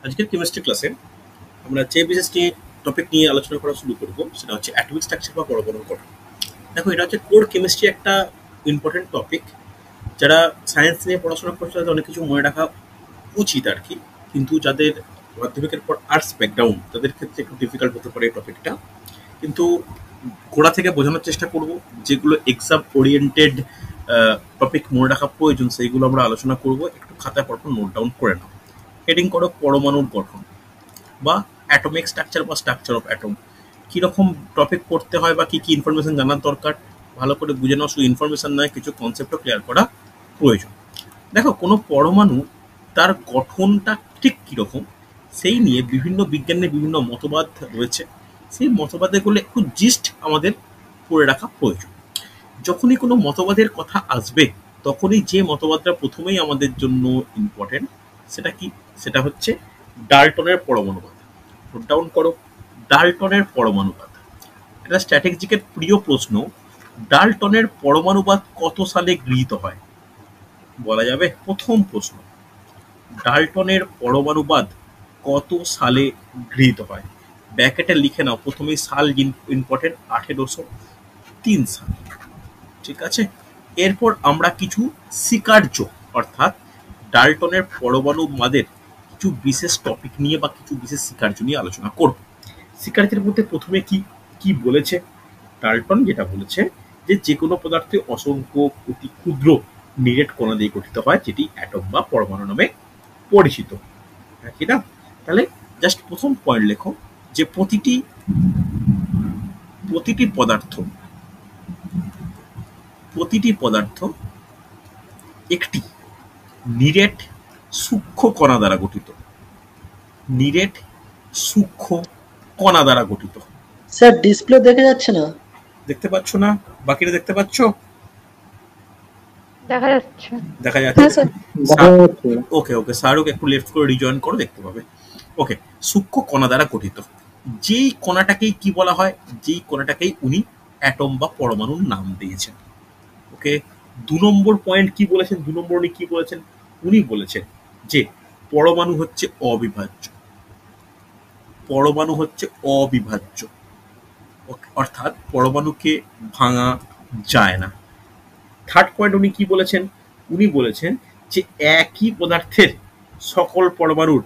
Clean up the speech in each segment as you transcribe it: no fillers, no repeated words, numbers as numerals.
আজকের কেমিস্ট্রি ক্লাসে আমরা যে বিশেষ নিয়ে টপিক নিয়ে আলোচনা করা শুরু করব সেটা হচ্ছে অ্যাটমিক স্ট্রাকচার বা পরমাণুর গঠন। দেখো, এটা হচ্ছে কোর কেমিস্ট্রি একটা ইম্পর্টেন্ট টপিক। যারা সায়েন্স নিয়ে পড়াশোনা করছে তাদের অনেক কিছু মনে রাখা উচিত আর কি, কিন্তু যাদের মাধ্যমিকের পর আর্টস ব্যাকগ্রাউন্ড তাদের ক্ষেত্রে একটু ডিফিকাল্ট হতে পারে এই টপিকটা। কিন্তু গোড়া থেকে বোঝানোর চেষ্টা করব, যেগুলো এক্সাম ওরিয়েন্টেড টপিক মনে রাখা প্রয়োজন সেইগুলো আমরা আলোচনা করব। একটু খাতায় পরপর নোট ডাউন করে নাও। হেডিং করো পরমাণুর গঠন বা অ্যাটমিক স্ট্রাকচার বা স্ট্রাকচার অফ অ্যাটম। কীরকম টপিক পড়তে হয় বা কী কী ইনফরমেশন জানার দরকার ভালো করে বুঝে নাও। শুধু ইনফরমেশন নয়, কিছু কনসেপ্টও ক্লিয়ার করা প্রয়োজন। দেখো, কোনো পরমাণু তার গঠনটা ঠিক কীরকম সেই নিয়ে বিভিন্ন বিজ্ঞানের বিভিন্ন মতবাদ রয়েছে। সেই মতবাদগুলো একটু জিস্ট আমাদের পড়ে রাখা প্রয়োজন। যখনই কোনো মতবাদের কথা আসবে তখনই যে মতবাদটা প্রথমেই আমাদের জন্য ইম্পর্টেন্ট সেটা কি, সেটা হচ্ছে ডাল্টনের পরমাণুবাদ। নোট ডাউন করো, ডাল্টনের পরমাণুবাদ। এটা স্ট্র্যাটেজিকের প্রিয় প্রশ্ন। ডাল্টনের পরমাণুবাদ কত সালে গৃহীত হয় বলা যাবে? প্রথম প্রশ্ন, ডাল্টনের পরমাণুবাদ কত সালে গৃহীত হয়? ব্র্যাকেটে লিখে নাও, প্রথমেই সাল ইম্পর্টেন্ট, 1803 সাল। ঠিক আছে, এরপর আমরা কিছু স্বীকার্য অর্থাৎ ডাল্টনের পরমাণুবাদের কিছু বিশেষ টপিক নিয়ে বা কিছু বিশেষ স্বীকার্য নিয়ে আলোচনা করব। স্বীকার্যের মধ্যে প্রথমে কি কি বলেছে ডাল্টন? যেটা বলেছে যে যে কোনো পদার্থে অসংখ্য অতি ক্ষুদ্র নিরেট কণা দিয়ে গঠিত হয়, যেটি অ্যাটম বা পরমাণু নামে পরিচিত। হ্যাঁ কি না? তাহলে জাস্ট প্রথম পয়েন্ট লেখো যে প্রতিটি পদার্থ একটি নিরেট সূক্ষ্ম কণা দ্বারা গঠিত। নিরেট সূক্ষ্ম কণা দ্বারা গঠিত। স্যার, ডিসপ্লে দেখা যাচ্ছে না। দেখতে পাচ্ছ না? বাকিটা দেখতে পাচ্ছ? দেখা যাচ্ছে। দেখা যাচ্ছে। দেখা যাচ্ছে। ওকে ওকে, শাহরুখ একটু লেফট করে রিজয়েন করো, দেখতে পাবে। ওকে, সূক্ষ্ম কণা দ্বারা গঠিত। যেই কণাটাকেই কি বলা হয়? যেই কণাটাকেই উনি অ্যাটম বা পরমাণুর নাম দিয়েছেন। ওকে, 2 নম্বর পয়েন্ট কি বলেছেন? 2 নম্বর উনি কি বলেছেন? উনি বলেছেন যে পরমাণু হচ্ছে অবিভাজ্য। পরমাণু হচ্ছে অবিভাজ্য, অর্থাৎ পরমাণুকে ভাঙা যায় না। থার্ড পয়েন্ট উনি কি বলেছেন? উনি বলেছেন যে একই পদার্থের সকল পরমাণুর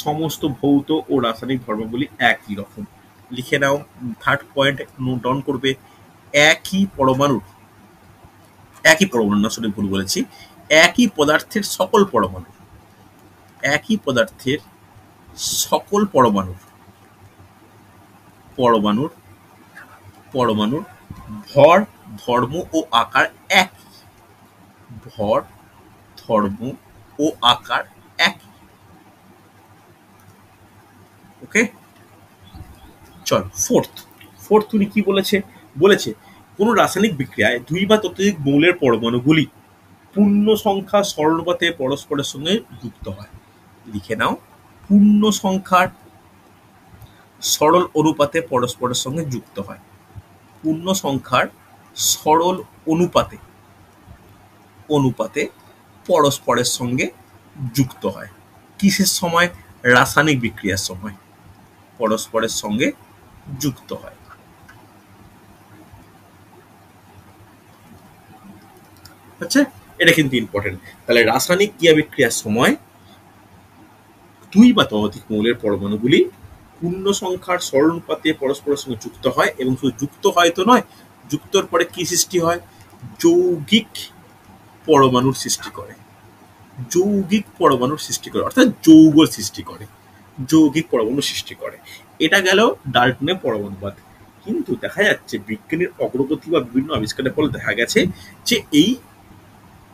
সমস্ত ভৌত ও রাসায়নিক ধর্মগুলি একই রকম। লিখে নাও, থার্ড পয়েন্ট নোট ডাউন করবে। একই পরমাণু না, সরি ভুল বলেছি, একই পদার্থের সকল পরমাণুর ভর, ধর্ম ও আকার একই। ভর, ধর্ম ও আকার একই। ওকে, চল ফোর্থ উনি কি বলেছে? বলেছে কোন রাসায়নিক বিক্রিয়ায় 2 বা ততোধিক মৌলের পরমাণুগুলি পূর্ণ সংখ্যা সরলপাতে পরস্পরের সঙ্গে যুক্ত হয়। লিখে নাও, পূর্ণ সংখ্যার সরল অনুপাতে পরস্পরের সঙ্গে যুক্ত হয়। পূর্ণ সংখ্যার সরল অনুপাতে পরস্পরের সঙ্গে যুক্ত হয়। কিসের সময়? রাসায়নিক বিক্রিয়ার সময় পরস্পরের সঙ্গে যুক্ত হয়। আচ্ছা, এটা কিন্তু ইম্পর্টেন্ট। তাহলে রাসায়নিক ক্রিয়া বিক্রিয়ার সময় 2 বা ততোধিক মৌলের পরমাণুগুলি পূর্ণ সংখ্যার সরলপাতে পরস্পরের সঙ্গে যুক্ত হয়, এবং শুধু যুক্ত হয় তো নয়, যুক্তর পরে কি সৃষ্টি হয়? যৌগিক পরমাণুর সৃষ্টি করে। অর্থাৎ যৌগিক পরমাণু সৃষ্টি করে। এটা গেল ডাল্টনের পরমাণুবাদ। কিন্তু দেখা যাচ্ছে বিজ্ঞানের অগ্রগতি বা বিভিন্ন আবিষ্কারের ফলে দেখা গেছে যে এই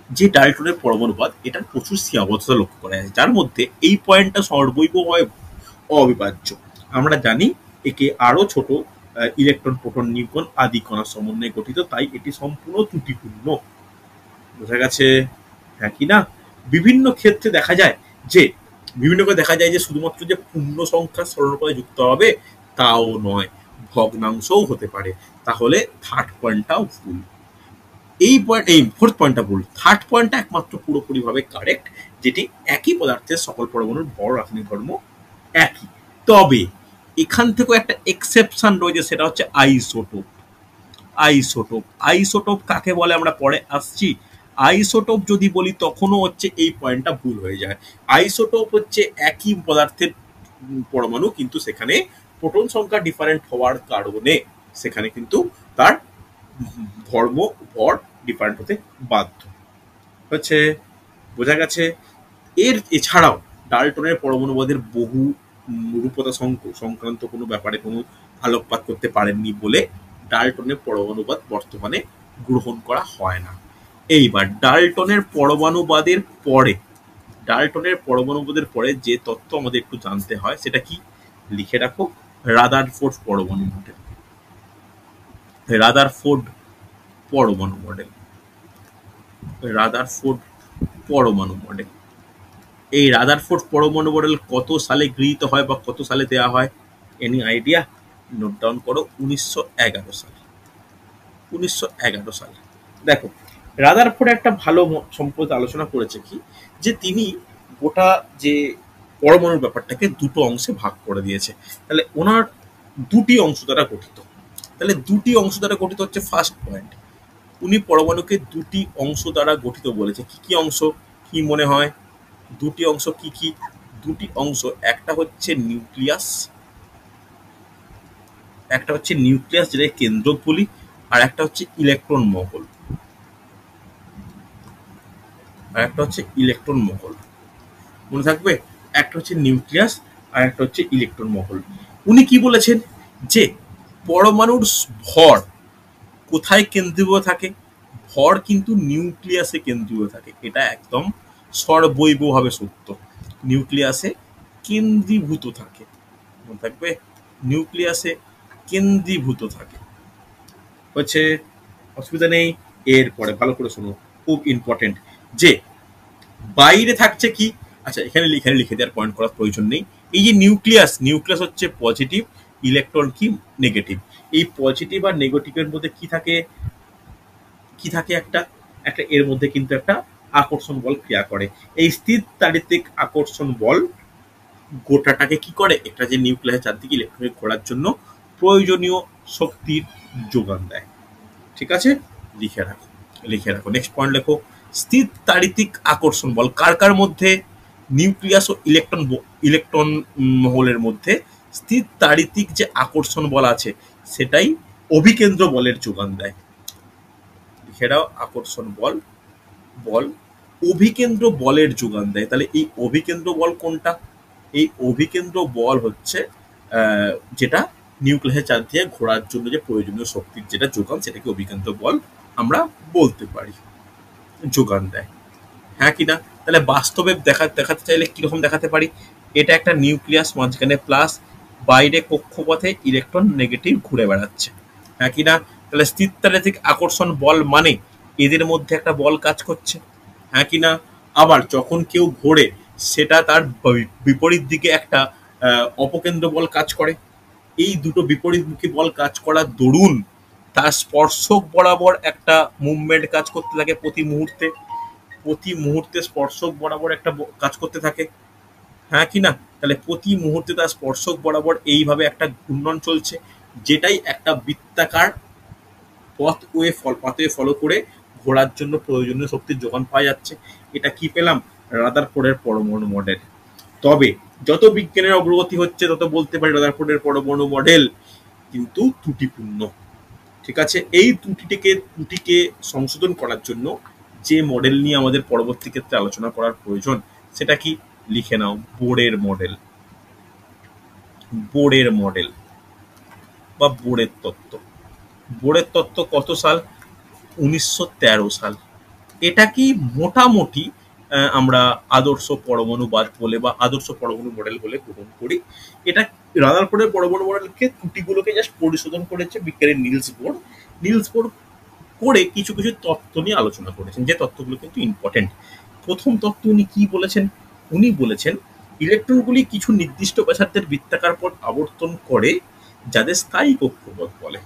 যে ডাল্টনের পরমাণুবাদ, এটার প্রচুর সীমাবদ্ধতা লক্ষ্য করা যায়, যার মধ্যে এই পয়েন্টটা সর্বৈবভাবে অবিভাজ্য। আমরা জানি একে আরো ছোট ইলেকট্রন, প্রোটন, নিউট্রন আদি কণার সমন্বয়ে গঠিত, তাই এটি সম্পূর্ণ ত্রুটিপূর্ণ। বোঝা গেছে? হ্যাঁ কি না? বিভিন্ন ক্ষেত্রে দেখা যায় যে শুধুমাত্র যে পূর্ণ সংখ্যা সরলপাতে যুক্ত হবে তাও নয়, ভগ্নাংশও হতে পারে। তাহলে থার্ড পয়েন্টটাও ভুল। এই ফোর্থ পয়েন্টটা ভুল। থার্ড পয়েন্টটা একমাত্র পুরোপুরিভাবে কারেক্ট, যেটি একই পদার্থের সকল পরমাণুর ভর, রাসায়নিক ধর্ম একই। তবে এখান থেকেও একটা এক্সেপশন রয়েছে, সেটা হচ্ছে আইসোটোপ। আইসোটোপ আইসোটোপ কাকে বলে আমরা পরে আসছি। আইসোটোপ যদি বলি তখনও হচ্ছে এই পয়েন্টটা ভুল হয়ে যায়। আইসোটোপ হচ্ছে একই পদার্থের পরমাণু, কিন্তু সেখানে প্রোটন সংখ্যা ডিফারেন্ট হওয়ার কারণে সেখানে কিন্তু তার ধর্ম ভর ডিফারেন্ট হতে বাধ্য হচ্ছে। বোঝা গেছে। এছাড়াও ডাল্টনের পরমাণুবাদের বহু রূপতা সংক্রান্ত কোনো ব্যাপারে কোনো আলোকপাত করতে পারেননি বলে ডাল্টনের পরমাণুবাদ বর্তমানে গ্রহণ করা হয় না। এইবার ডাল্টনের পরমাণুবাদের পরে যে তত্ত্ব আমাদের একটু জানতে হয় সেটা কি, লিখে রাখো, রাদারফোর্ড পরমাণু মডেল। রাদারফোর্ড পরমাণু মডেল রাদারফোর্ড পরমাণু মডেল এই রাদারফোর্ড পরমাণু মডেল কত সালে গৃহীত হয় বা কত সালে দেওয়া হয়? Any idea? নোট ডাউন করো, 1911 সাল। 1911 সাল। দেখো, রাদারফোর্ড একটা ভালো সম্পর্কে আলোচনা করেছে কি, যে তিনি গোটা যে পরমাণুর ব্যাপারটাকে দুটো অংশে ভাগ করে দিয়েছে। তাহলে ওনার দুটি অংশ দ্বারা গঠিত। তাহলে দুটি অংশ দ্বারা গঠিত হচ্ছে ফার্স্ট পয়েন্ট। উনি পরমাণুকে দুটি অংশ দ্বারা গঠিত বলেছে। কি কি অংশ, কি মনে হয়? দুটি অংশ কি কি? দুটি অংশ, একটা হচ্ছে নিউক্লিয়াস, যেটা কেন্দ্রক বলি, আর একটা হচ্ছে ইলেকট্রন মহল। মনে থাকবে, একটা হচ্ছে নিউক্লিয়াস আর একটা হচ্ছে ইলেকট্রন মহল। উনি কি বলেছেন, যে পরমাণুর ভর কোথায় কেন্দ্রীভূত থাকে? ভর কিন্তু নিউক্লিয়াসে কেন্দ্রীভূত থাকে। এটা একদম সর্বৈবভাবে সত্য। নিউক্লিয়াসে কেন্দ্রীভূত থাকে। মনে থাকবে, নিউক্লিয়াসে কেন্দ্রীভূত থাকে হচ্ছে। অসুবিধা নেই। এরপরে ভালো করে শোনো, খুব ইম্পর্টেন্ট, যে বাইরে থাকছে কি। আচ্ছা, এখানে লিখে দেওয়ার পয়েন্ট করার প্রয়োজন নেই। এই যে নিউক্লিয়াস হচ্ছে পজিটিভ, ইলেকট্রন কি নেগেটিভ। এই পজিটিভ আর নেগেটিভের মধ্যে কি থাকে? একটা একটা এর মধ্যে কিন্তু একটা আকর্ষণ বল ক্রিয়া করে। এই স্থির তাড়িতিক আকর্ষণ বল গোটাটাকে কি করে, একটা যে নিউক্লিয়াসের চারদিকে ইলেকট্রনিক ঘোরার জন্য প্রয়োজনীয় শক্তির যোগান দেয়। ঠিক আছে, লিখে রাখো। নেক্সট পয়েন্ট লেখো, স্থির তাড়িতিক আকর্ষণ বল কার কার মধ্যে? নিউক্লিয়াস ও ইলেকট্রন মহলের মধ্যে স্থির তাড়িতিক যে আকর্ষণ বল আছে সেটাই অভিকেন্দ্র বলের যোগান দেয়। লিখে দাও, আকর্ষণ বল অভিকেন্দ্র বলের যোগান দেয়। তাহলে এই অভিকেন্দ্র বল কোনটা? এই অভিকেন্দ্র বল হচ্ছে যেটা নিউক্লিয়াসের চারদিকে ঘোরার জন্য যে প্রয়োজনীয় শক্তির যেটা যোগান, সেটাকে অভিকেন্দ্র বল আমরা বলতে পারি, যোগান দেয়। হ্যাঁ কিনা? তাহলে বাস্তবে দেখাতে চাইলে কিরকম দেখাতে পারি? এটা একটা নিউক্লিয়াস, মাঝখানে প্লাস, বাইরে কক্ষপথে ইলেকট্রন নেগেটিভ ঘুরে বেড়াচ্ছে। হ্যাঁ কিনা? তাহলে স্থির তাড়িতিক আকর্ষণ বল মানে এদের মধ্যে একটা বল কাজ করছে। হ্যাঁ কিনা? আবার যখন কেউ ঘোরে সেটা তার বিপরীত দিকে একটা অপকেন্দ্র বল কাজ করে। এই দুটো বিপরীতমুখী বল কাজ করার দরুন তার স্পর্শক বরাবর একটা মুভমেন্ট কাজ করতে থাকে। প্রতি মুহূর্তে স্পর্শক বরাবর একটা কাজ করতে থাকে। হ্যাঁ কি না? তাহলে প্রতি মুহূর্তে তার স্পর্শক বরাবর এইভাবে একটা ঘূর্ণন চলছে, যেটাই একটা বৃত্তাকার পাথওয়ে ফলো করে ঘোরার জন্য প্রয়োজনীয় শক্তির যোগান পাওয়া যাচ্ছে। এটা কি পেলাম? রাদারফোর্ডের পরমাণু মডেল। তবে যত বিজ্ঞানের অগ্রগতি হচ্ছে তত বলতে পারি রাদারফোর্ডের পরমাণু মডেল কিন্তু ত্রুটিপূর্ণ। ঠিক আছে, এই ত্রুটিকে সংশোধন করার জন্য যে মডেল নিয়ে আমাদের পরবর্তী ক্ষেত্রে আলোচনা করার প্রয়োজন, সেটা কি? লিখে নাও, বোরের মডেল বা বোরের তত্ত্ব। বোরের তত্ত্ব কত সাল? 1913 সাল। এটা কি মোটামুটি আমরা আদর্শ পরমাণুবাদ বলে বা আদর্শ পরমাণু মডেল বলে গ্রহণ করি। এটা রাদারফোর্ডের পরমাণু মডেলকে ত্রুটিগুলোকে জাস্ট পরিশোধন করেছে বিজ্ঞানী নিলস বোর করে কিছু তত্ত্ব নিয়ে আলোচনা করেছেন, যে তত্ত্বগুলো কিন্তু ইম্পর্টেন্ট। প্রথম তত্ত্ব উনি কি বলেছেন? উনি বলেছেন ইলেকট্রনগুলি কিছু নির্দিষ্ট ব্যাসার্ধের বৃত্তাকার পথ আবর্তন করে, যাদের স্থায়ী কক্ষপথ বলে।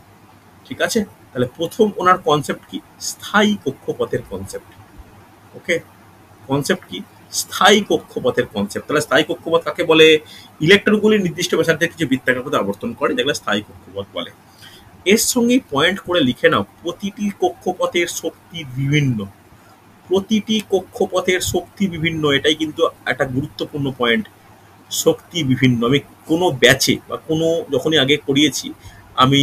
ঠিক আছে, তাহলে প্রথম ওনার কনসেপ্ট কি? স্থায়ী কক্ষপথের কনসেপ্ট। ওকে, কনসেপ্ট কি? স্থায়ী কক্ষপথের কনসেপ্ট। তাহলে স্থায়ী কক্ষপথ কাকে বলে? ইলেকট্রনগুলি নির্দিষ্ট ব্যাসার্ধে কিছু বৃত্তাকার পথে আবর্তন করে, যেগুলো স্থায়ী কক্ষপথ বলে। এর সঙ্গে পয়েন্ট করে লিখে নাও, প্রতিটি কক্ষপথের শক্তি বিভিন্ন। প্রতিটি কক্ষপথের শক্তি বিভিন্ন, এটাই কিন্তু একটা গুরুত্বপূর্ণ পয়েন্ট। শক্তি বিভিন্ন। আমি কোনো ব্যাচে বা কোনো যখনই আগে করিয়েছি আমি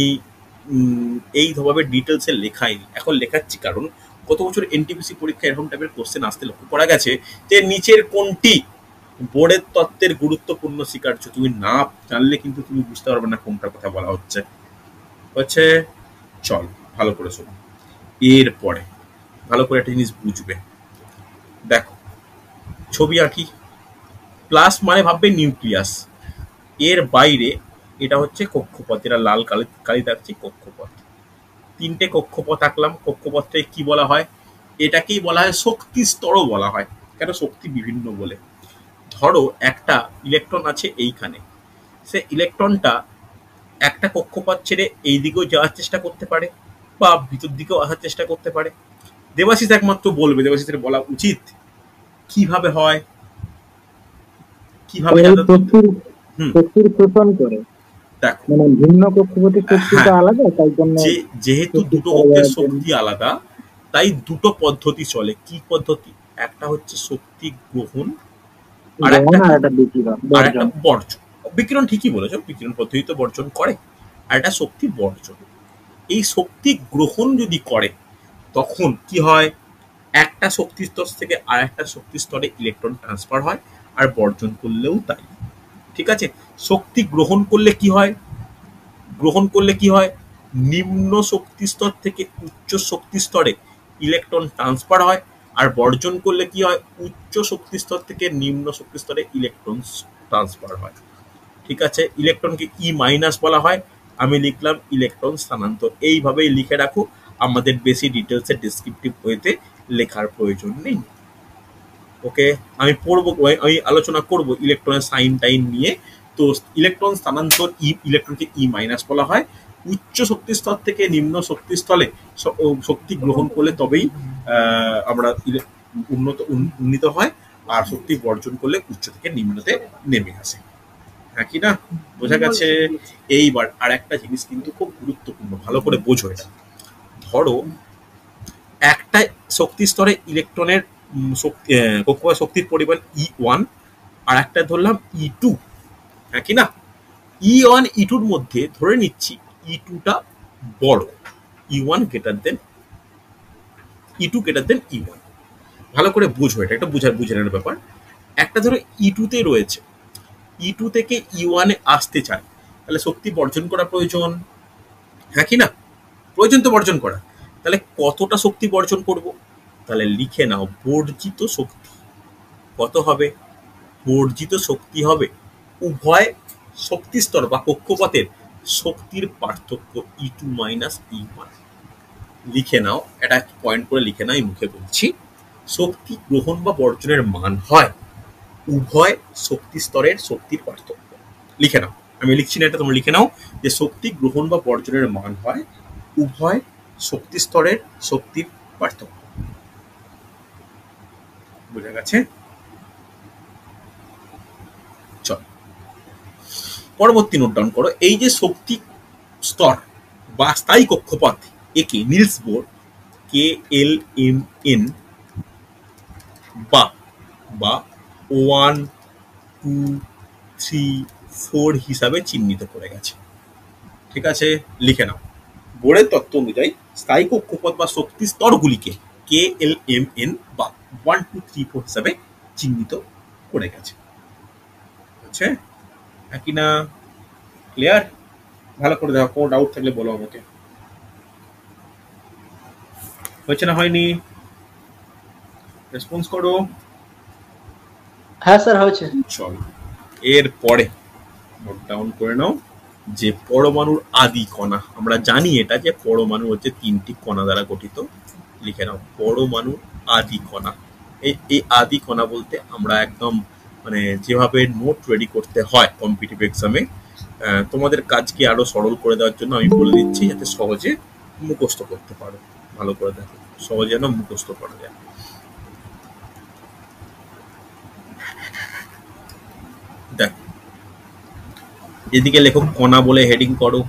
এইভাবে ডিটেলসে লেখাইনি, এখন লেখাচ্ছি। কারণ গত বছর এনটিপিসি পরীক্ষা এরকম টাইপের কোশ্চেন আসতে লক্ষ্য করা গেছে যে নিচের কোনটি বোর্ডের তত্ত্বের গুরুত্বপূর্ণ স্বীকার্য। তুমি না জানলে কিন্তু তুমি বুঝতে পারবে না কোনটার কথা বলা হচ্ছে। চল ভালো করে শোনো। এরপরে ভালো করে একটা জিনিস বুঝবে। দেখো ছবি আঁকি। প্লাস মানে ভাববে নিউক্লিয়াস, এর বাইরে এটা হচ্ছে কক্ষপথ, এটা লাল কালি থাকছে কক্ষপথ। তিনটে কক্ষপথ আঁকলাম। কক্ষপথটাকে কি বলা হয়? এটাকেই বলা হয় শক্তি স্তরও বলা হয়। কেন? শক্তি বিভিন্ন বলে। ধরো একটা ইলেকট্রন আছে এইখানে, সে ইলেকট্রনটা একটা কক্ষপথ ছেড়ে এই দিকেও যাওয়ার চেষ্টা করতে পারে বা ভিতর দিকেও আসার চেষ্টা করতে পারে। দেবাশিস একমাত্র বলবে, দেবাশিসের বলা উচিত কিভাবে হয়, কিভাবে জানো? শক্তির শোষণ করে। দেখো মানে ভিন্ন কক্ষপথের শক্তিটা আলাদা, তাই জন্য যেহেতু দুটো কক্ষের শক্তি আলাদা, তাই দুটো পদ্ধতি চলে। কি পদ্ধতি? একটা হচ্ছে শক্তি গ্রহণ, আর একটা বর্জন। বিকিরণ ঠিকই বলেছো, বিকিরণ পদ্ধতি তো বর্জন করে। আর একটা শক্তি বর্জন। এই শক্তি গ্রহণ যদি করে তখন কি হয়? একটা শক্তি স্তর থেকে আর একটা শক্তি স্তরে ইলেকট্রন ট্রান্সফার হয়, আর বর্জন করলেও তাই। ঠিক আছে? শক্তি গ্রহণ করলে কি হয়? নিম্ন শক্তি স্তর থেকে উচ্চ শক্তি স্তরে ইলেকট্রন ট্রান্সফার হয়, আর বর্জন করলে কি হয়? উচ্চ শক্তি স্তর থেকে নিম্ন শক্তি স্তরে ইলেকট্রন ট্রান্সফার হয়। ঠিক আছে? ইলেকট্রনকে ই মাইনাস বলা হয়। আমি লিখলাম ইলেকট্রন স্থানান্তর। এইভাবেই লিখে রাখো, আমাদের বেশি ডিটেলসে ডেসক্রিপটিভ ওয়েতে লেখার প্রয়োজন নেই। ওকে, আমি পড়বো, আমি আলোচনা করব ইলেকট্রনের সাইন টাইন নিয়ে। তো ইলেকট্রন স্থানান্তর, ইলেকট্রনকে ই মাইনাস বলা হয়। উচ্চ শক্তি স্তর থেকে নিম্ন শক্তি স্তরে শক্তি গ্রহণ করলে তবেই আমরা উন্নীত হয়, আর শক্তি বর্জন করলে উচ্চ থেকে নিম্নতে নেমে আসে। হ্যাঁ কি না? বোঝা গেছে? এইবার আর একটা জিনিস কিন্তু খুব গুরুত্বপূর্ণ, ভালো করে বোঝো এটা। ধরো একটা শক্তি স্তরে ইলেকট্রনের কক্ষপথ শক্তির পরিমাণ E1, আর একটা ধরলাম E2। হ্যাঁ কি না? E1 E2-র মধ্যে ধরে নিচ্ছি E2টা বড়, E1 greater than E2 greater than E1। ভালো করে বুঝো, এটা একটা বুঝে নেওয়ার ব্যাপার। একটা ধরো E2-তে রয়েছে, E2 থেকে E1-এ আসতে চায়, তাহলে শক্তি বর্জন করা প্রয়োজন। হ্যাঁ কি না? প্রয়োজন তো বর্জন করা। তাহলে কতটা শক্তি বর্জন করব? তাহলে লিখে নাও, বর্জিত শক্তি কত হবে? বর্জিত শক্তি হবে উভয় শক্তি স্তর বা কক্ষপথের শক্তির পার্থক্য E2 মাইনাস E1। লিখে নাও, এটা পয়েন্ট করে লিখে নাও, মুখে বলছি। শক্তি গ্রহণ বা বর্জনের মান হয় উভয় শক্তি স্তরের শক্তির পার্থক্য। লিখে নাও, আমি লিখছি না, এটা তোমরা লিখে নাও যে শক্তি গ্রহণ বা বর্জনের মান হয় উভয় শক্তি স্তরের শক্তির পার্থক্য। বুঝা গেছে? চল পরবর্তী নোট ডাউন করো। এই যে শক্তি স্তর বা স্থায়ী কক্ষপথ, একে নিলস বোর KLMN বা 1, 2, 3, 4 হিসাবে চিহ্নিত করে গেছে। ঠিক আছে? লিখে নাও, বোরের তত্ত্ব অনুযায়ী স্থায়ী কক্ষপথ বা শক্তি স্তরগুলিকে KLMN বা 1, 2, 3, 4 হিসাবে চিহ্নিত করে গেছে। আচ্ছা, একই না? ক্লিয়ার? ভালো করে দেখো, কোনো ডাউট থাকলে বলো আমাকে। হয়েছে না হয়নি? রেসপন্স করো। হ্যাঁ স্যার, হয়েছে। চলো এরপরে নোট ডাউন করে নাও যে পরমাণুর আদি কণা। আমরা জানি এটা যে পরমাণু হচ্ছে 3টি কণা দ্বারা গঠিত। লিখে নাও পরমাণুর আদি কণা। এই আদি কণা বলতে আমরা একদম মানে যেভাবে নোট রেডি করতে হয় কম্পিটিটিভ এক্সামে, তোমাদের কাজকে আরো সরল করে দেওয়ার জন্য আমি বলে দিচ্ছি, যাতে সহজে মুখস্থ করতে পারো। ভালো করে দেখো, সহজে যেন মুখস্থ করা যায়। এদিকে লেখো কণা বলে হেডিং করো,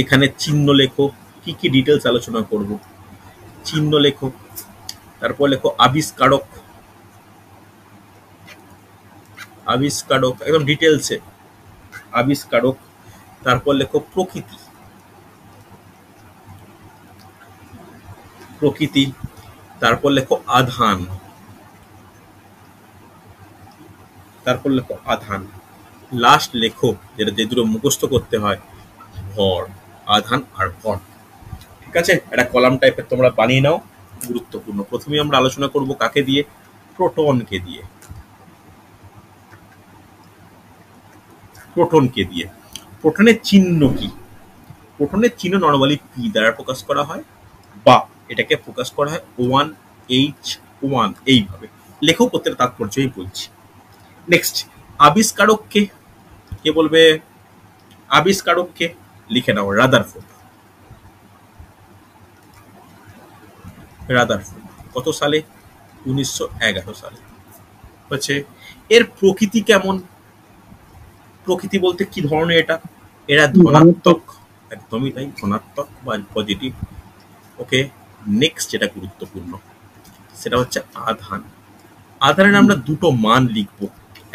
এখানে চিহ্ন লেখো, কি কি ডিটেলস আলোচনা করব, চিহ্ন লেখো, তারপর লেখো আবিষ্কারক, আবিষ্কারক একদম ডিটেলসে আবিষ্কারক, তারপর লেখো প্রকৃতি, প্রকৃতি, তারপর লেখো আধান, তারপর লেখো আধান, লাস্ট লেখো যেটা যে দুটো মুখস্থ করতে হয়, ভর, আধান আর ভর। ঠিক আছে, একটা কলাম টাইপের তোমরা বানিয়ে নাও, গুরুত্বপূর্ণ। প্রথমে আমরা আলোচনা করব কাকে দিয়ে, প্রোটনকে দিয়ে, প্রোটনকে দিয়ে। প্রোটনের চিহ্ন কি? প্রোটনের চিহ্ন নরমালি পি দ্বারা প্রকাশ করা হয়, বা এটাকে প্রকাশ করা হয় 1H1 এইভাবে। লেখক প্রত্যেকটা তাৎপর্যই বলছি। নেক্সট, আবিষ্কারককে, কে বলবে? আবিষ্কারককে লিখে নাও রাদারফোর্ড, রাদারফোর্ড কত সালে? 1911 সালে হচ্ছে। এর প্রকৃতি কেমন? প্রকৃতি বলতে কি ধরনের এটা? এরা ধনাত্মক, একদমই তাই, ধনাত্মক বা পজিটিভ। ওকে, নেক্সট যেটা গুরুত্বপূর্ণ সেটা হচ্ছে আধান। আধানের আমরা দুটো মান লিখবো,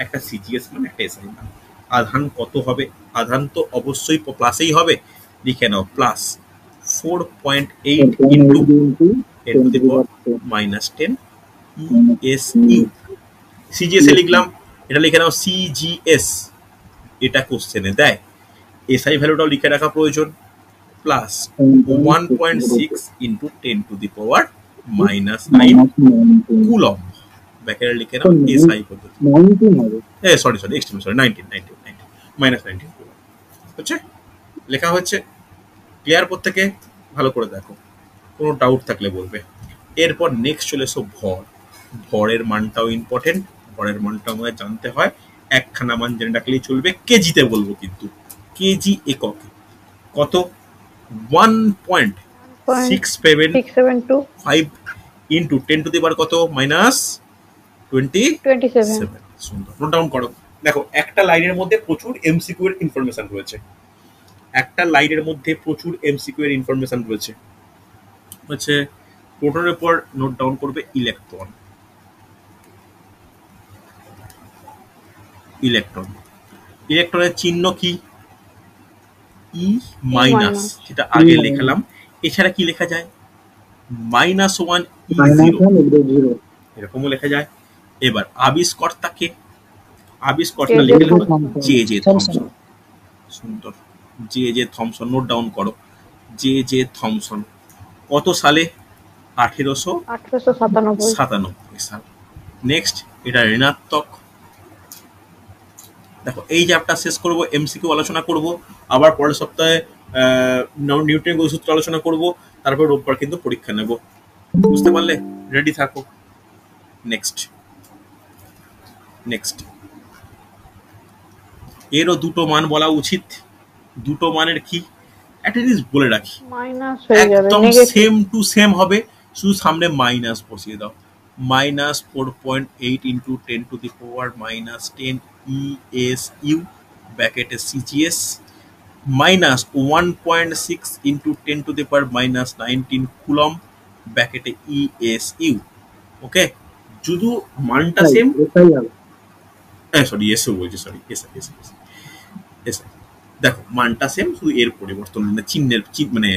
একটা সিজিএস মান, একটা এসআই মান। আধান কত হবে? আধান তো অবশ্যই প্লাসেই হবে, লিখে নাও plus 4.8 into 10 to the power -10 ESU। CGS এ লিখলাম, এটা লিখে নাও সিজিএস, এটা কোশ্চেনে দেয়। এসআই ভ্যালুটাও লিখে রাখা প্রয়োজন, plus 1.6 into 10 to the power -9 coulomb. ব্যাকেটে লিখে নাও এসআই পদ্ধতি, সরি এক্সট্রিম, সরি 19 -19 কুলম্ব হচ্ছে, লেখা হচ্ছে। ক্লিয়ার? প্রত্যেকে ভালো করে দেখো, কোনো ডাউট থাকলে বলবে। এরপর নেক্সট চলে এসো ভর। ভরের মানটাও ইম্পর্টেন্ট, ভরের মানটা আমাদের জানতে হয়। একখানা মান জেনে রাখলেই চলবে, কেজিতে বলবো কিন্তু, কেজি এককে কত? 1.6725 ইন্টু 10 টু দি পাওয়ার কত? -27। সুন্দর, নোট ডাউন করো। দেখো, একটা লাইনের মধ্যে প্রচুর এমসিকিউ এর ইনফরমেশন রয়েছে, একটা লাইনের মধ্যে প্রচুর এমসিকিউ এর ইনফরমেশন রয়েছে হচ্ছে। প্রোটনের পর নোট ডাউন করবে ইলেকট্রন, ইলেকট্রন, ইলেকট্রনের চিহ্ন কি? ই মাইনাস, যেটা আগে লেখালাম। এছাড়া কি লেখা যায়? -1 E0, এরকমও লেখা যায়। এবার আবিষ্কর্তাকে, আবিষ্কর্তা লিখে নেব জে জে থমসন। সুন্দর, J J Thomson, note down করো। জে জে থমসন কত সালে? 1897 সাল। নেক্সট, এটা ঋণাত্মক। দেখো, এই চ্যাপ্টার শেষ করব, এমসিকিউ আলোচনা করব, আবার পরের সপ্তাহে নিউটনের গতিসূত্র আলোচনা করব, তারপর রোববার কিন্তু পরীক্ষা নেব। বুঝতে পারলে? রেডি থাকো। নেক্সট, নেক্সট, এরও দুটো মান বলা উচিত। দুটো মানের কি একটা জিনিস বলে রাখি, একদম সেম টু সেম হবে, শুধু সামনে মাইনাস বসিয়ে দাও। -4.8 into 10 to the power -10 ESU ব্র্যাকেটে CGS, -1.6 into 10 to the power -19 coulomb ব্র্যাকেটে ESU। ওকে, শুধু মানটা সেম, সরি এসও বলছি, সরি এস। দেখো, মানটা সেম, শুধু এর পরিবর্তন, মানে চিহ্নের মানে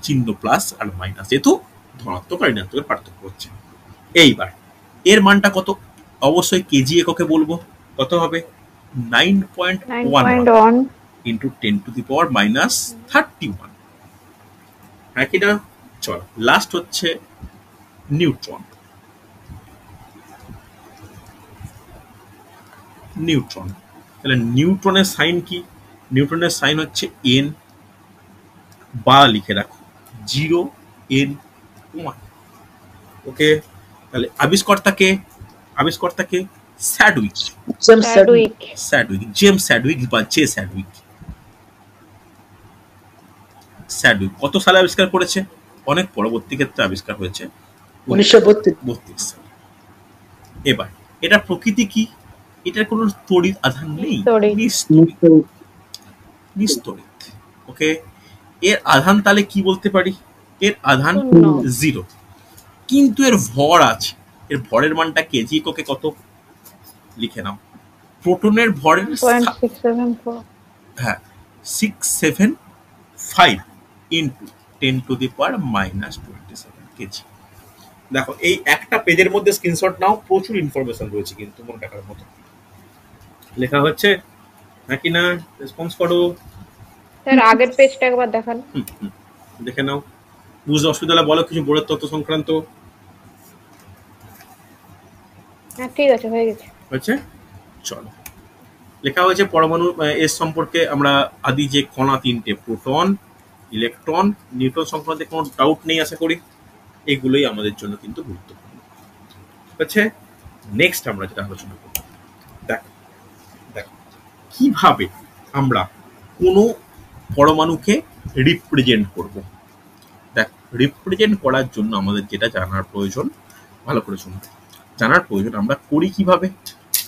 চিহ্ন প্লাস আর মাইনাস, যেহেতু ধনাত্মক আর ঋণাত্মকের পার্থক্য হচ্ছে। এইবার এর মানটা কত? অবশ্যই কেজি এককে বলবো। কত হবে? 9.1 ইন্টু 10 টু দি পাওয়ার -31। হ্যাঁ কি না? চল, লাস্ট হচ্ছে নিউট্রন। নিউট্রন, তাহলে নিউট্রনের সাইন কি? নিউট্রনের সাইন হচ্ছে এন, বা লিখে রাখো 0N1। ওকে, তাহলে আবিষ্কর্তাকে, আবিষ্কর্তাকে স্যাডউইক, স্যাডউইক, জেমস স্যাডউইক বা জে স্যাডউইক। স্যাডউইক কত সালে আবিষ্কার করেছে? অনেক পরবর্তী ক্ষেত্রে আবিষ্কার হয়েছে, 1932 সালে। এবার এটা প্রকৃতি কি? এটার কোনো তড়িৎ আধান নেই, তড়িৎ। নিস্তড়িৎ। নিশ্চয়ই নিস্তড়িৎ। ওকে, এর আধান তাহলে কি বলতে পারি? এর আধান শূন্য। 0, কিন্তু এর ভর আছে। এর ভরের মানটা কেজি এককে কত লিখে নাও। প্রোটনের ভরের 1.674 হ্যাঁ 675 ইন্টু 10⁻⁻27 কেজি। দেখো এই একটা পেজের মধ্যে স্ক্রিনশট নাও, প্রচুর ইনফরমেশন রয়েছে কিন্তু মনে রাখার মতো। লেখা হচ্ছে নাকি না? রেসপন্স করো। স্যার আগের পেজটা একবার দেখান। দেখে নাও, বুঝতে অসুবিধা হলে বলো কিছু বোর্ডের তথ্য সংক্রান্ত। হ্যাঁ ঠিক আছে, হয়ে গেছে। হয়েছে, চলো। লেখা হয়েছে পরমাণু এর সম্পর্কে আমরা আদি যে কণা তিনটে, প্রোটন, ইলেকট্রন, নিউট্রন সংক্রান্তে কোনো ডাউট নেই আশা করি। এগুলোই আমাদের জন্য কিন্তু গুরুত্বপূর্ণ। ঠিক আছে, নেক্সট আমরা যেটা আলোচনা করব, দেখো দেখো কিভাবে আমরা কোনো পরমাণুকে রিপ্রেজেন্ট করব। দেখ, রিপ্রেজেন্ট করার জন্য আমাদের যেটা জানার প্রয়োজন, ভালো করে শুনুন, জানার প্রয়োজন আমরা করি কিভাবে।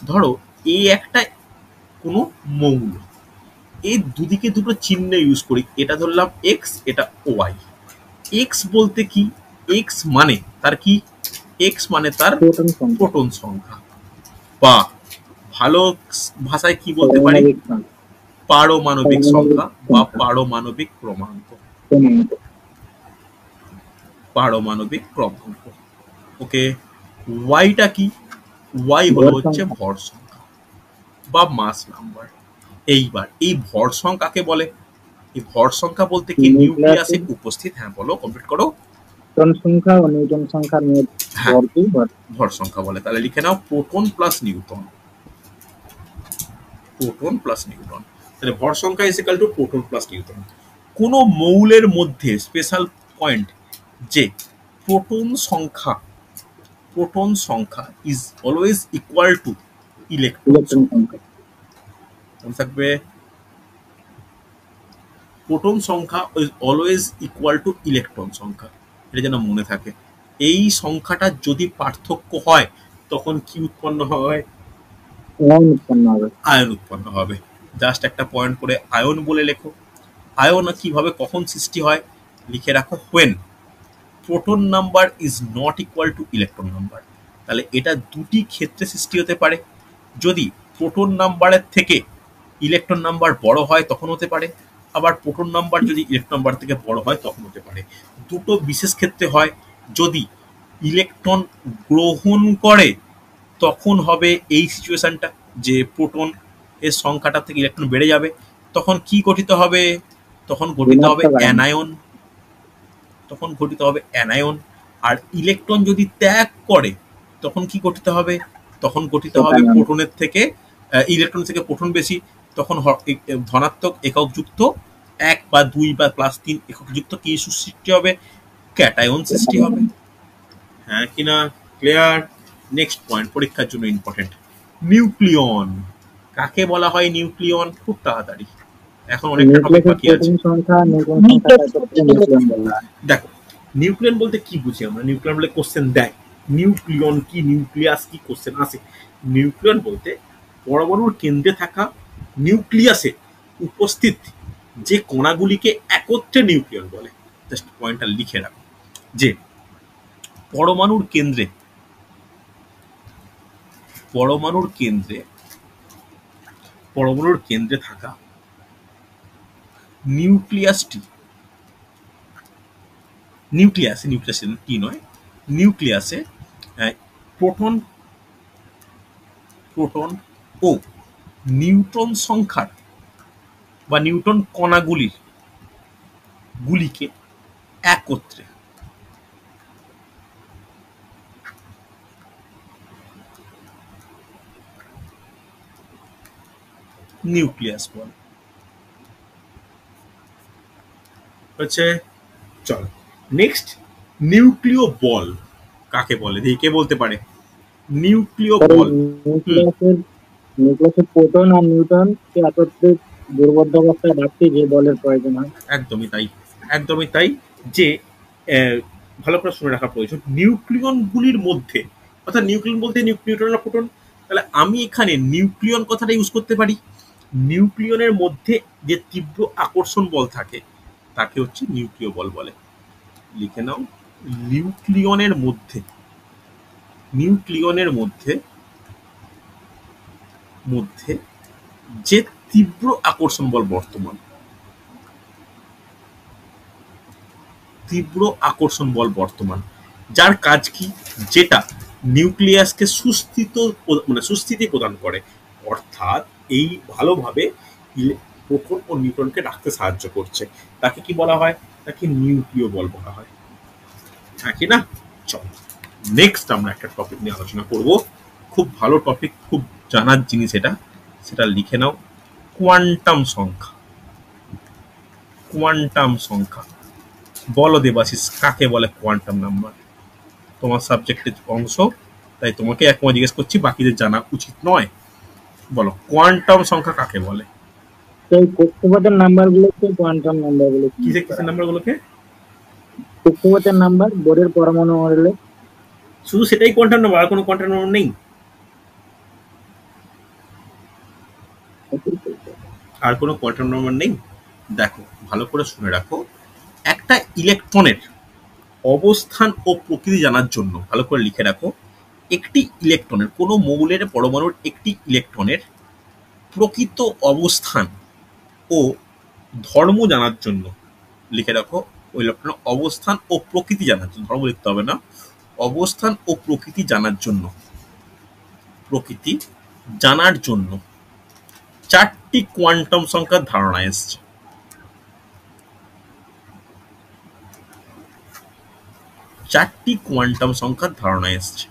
ধরো এই একটা কোনো মৌল, এই দুদিকে দুটো চিহ্ন ইউজ করি, এটা ধরলাম এক্স, এটা ওয়াই। এক্স বলতে কি? এক্স মানে তার কি? এক্স মানে তার প্রোটন সংখ্যা প্রোটন সংখ্যা, বা ভালো ভাষায় কি বলতে পারি? পারমাণবিক সংখ্যা পারমাণবিক সংখ্যা বা সংখ্যা। পারমাণবিক ক্রমাঙ্ক। পারমাণবিক ক্রমাঙ্ক। ওকে, ওয়াইটা কি? ওয়াই হলো ভর হচ্ছে সংখ্যা। ভর সংখ্যা বা মাস নাম্বার। এইবার এই ভর সংখ্যাকে বলে, এই ভর সংখ্যা বলতে কি? নিউক্লিয়াসে উপস্থিত। হ্যাঁ বলো, কমপ্লিট করো। প্রোটন সংখ্যা ও নিউটন সংখ্যার মোট হ্যাঁ, ভরকে ভর সংখ্যা বলে। তাহলে লিখে নাও proton plus neutron. Proton plus neutron, তাহলে ভর সংখ্যা is equal to proton plus neutron. কোন মৌলের মধ্যে স্পেশাল পয়েন্ট যে প্রোটন সংখ্যা is always equal to electron electron সংখ্যা। মনে থাকবে, প্রোটন সংখ্যা is always equal to electron সংখ্যা, এটা যেন মনে থাকে। এই সংখ্যাটা যদি পার্থক্য হয় তখন কি উৎপন্ন হয়? আয়ন উৎপন্ন হবে। আয়ন উৎপন্ন হবে। জাস্ট একটা পয়েন্ট করে আয়ন বলে লেখো। আয়ন কিভাবে কখন সৃষ্টি হয় লিখে রাখো, when proton number is not equal to electron number. তাহলে এটা দুটি ক্ষেত্রে সৃষ্টি হতে পারে। যদি প্রোটন নাম্বারের থেকে ইলেকট্রন নাম্বার বড় হয় তখন হতে পারে, আবার প্রোটন নাম্বার যদি ইলেকট্রন নাম্বার থেকে বড় হয় তখন হতে পারে। দুটো বিশেষ ক্ষেত্রে হয়। যদি ইলেকট্রন গ্রহণ করে তখন হবে এই সিচুয়েশনটা, যে প্রোটন এর সংখ্যাটা থেকে ইলেকট্রন বেড়ে যাবে, তখন কি গঠিত হবে? তখন গঠিত হবে ঋণাত্মক আয়ন। অ্যানায়ন। তখন গঠিত হবে অ্যানায়ন। আর ইলেকট্রন যদি ত্যাগ করে তখন কি গঠিত হবে? তখন গঠিত হবে ক্যাটায়ন। প্রোটনের থেকে ইলেকট্রন থেকে প্রোটন বেশি, তখন ধনাত্মক এককযুক্ত 1 বা 2 বা +3 এককযুক্ত কি সৃষ্টি হবে? ক্যাটায়ন সৃষ্টি হবে। হ্যাঁ কিনা? ক্লিয়ার? নেক্সট পয়েন্ট পরীক্ষার জন্য ইম্পর্টেন্ট, নিউক্লিয়ন। কাকে বলা হয় নিউক্লিয়ন? খুব তাড়াতাড়ি, এখন অনেকটা টপিক বাকি আছে। প্রোটন সংখ্যা নিউটন সংখ্যা একত্রে নিউক্লিয়ন বলা হয়। দেখো নিউক্লিয়ন বলতে কি বুঝি আমরা? নিউক্লিয়ন বলে কোশ্চেন দেয়, নিউক্লিয়ন কি, নিউক্লিয়াস কি, কোশ্চেন আসে। নিউক্লিয়ন বলতে পরমাণুর কেন্দ্রে থাকা নিউক্লিয়াসে উপস্থিত যে কণাগুলিকে একত্রে নিউক্লিয়ন বলে। জাস্ট পয়েন্টটা লিখে রাখো যে পরমাণুর কেন্দ্রে থাকা নিউক্লিয়াসে প্রোটন ও নিউট্রন সংখ্যার বা নিউট্রন গুলিকে একত্রে নিউক্লিয়াস বলে। হচ্ছে, চল নেক্সট, নিউক্লিয় বল কাকে বলে? দেখি কে বলতে পারে। নিউক্লিয় বল, নিউক্লিয়াসের প্রোটন আর নিউট্রন কে একত্রে দুর্বদ্ধ অবস্থায় রাখতে যে বলের প্রয়োজন হয়। একদমই তাই, একদমই তাই। যে ভালো করে শুনে রাখা প্রয়োজন, নিউক্লিয়ন গুলির মধ্যে, অর্থাৎ নিউক্লিয়ন বলতে নিউট্রন আর প্রোটন, তাহলে আমি এখানে নিউক্লিয়ন কথাটা ইউজ করতে পারি। নিউক্লিয়নের মধ্যে যে তীব্র আকর্ষণ বল থাকে তাকে হচ্ছে নিউক্লিয় বল বলে। লিখে নাও, নিউক্লিয়নের মধ্যে নিউক্লিয়নের মধ্যে মধ্যে যে তীব্র আকর্ষণ বল বর্তমান, তীব্র আকর্ষণ বল বর্তমান, যার কাজ কি, যেটা নিউক্লিয়াসকে সুস্থিতি প্রদান করে, অর্থাৎ এই ভালোভাবে প্রোটন ও নিউট্রনকে রাখতে সাহায্য করছে, তাকে কি বলা হয়, তাকে নিউক্লিয় বল বলা হয়। হ্যাঁ কি না? চল নেক্সট আমরা একটা টপিক নিয়ে আলোচনা করব, খুব ভালো টপিক, খুব জানার জিনিস এটা, সেটা লিখে নাও, কোয়ান্টাম সংখ্যা। কোয়ান্টাম সংখ্যা বলো দেবাশিস, কাকে বলে কোয়ান্টাম নাম্বার? তোমার সাবজেক্টের অংশ, তাই তোমাকে একমত জিজ্ঞেস করছি, বাকিদের জানা উচিত নয়। বলো কোয়ান্টাম সংখ্যা কাকে বলে? সেই কক্ষপথের নাম্বারগুলোকে কোয়ান্টাম নাম্বার বলে কিসের কিসের নাম্বারগুলোকে? কক্ষপথের নাম্বার, বোরের পরমাণু মডেলে। শুধু সেটাই কোয়ান্টাম নাম্বার, আর কোনো কোয়ান্টাম নাম্বার নেই? আর কোনো কোয়ান্টাম নাম্বার নেই? দেখো ভালো করে শুনে রাখো, একটা ইলেকট্রনের অবস্থান ও প্রকৃতি জানার জন্য ভালো করে লিখে রাখো, একটি ইলেকট্রনের, কোনো মৌলের পরমাণুর একটি ইলেকট্রনের প্রকৃত অবস্থান ও ধর্ম জানার জন্য, লিখে রাখো, ওই ইলেকট্রনের অবস্থান ও প্রকৃতি জানার জন্য, ধর্ম লিখতে হবে না, অবস্থান ও প্রকৃতি জানার জন্য, প্রকৃতি জানার জন্য চারটি কোয়ান্টাম সংখ্যার ধারণা এসছে। চারটি কোয়ান্টাম সংখ্যার ধারণা এসছে।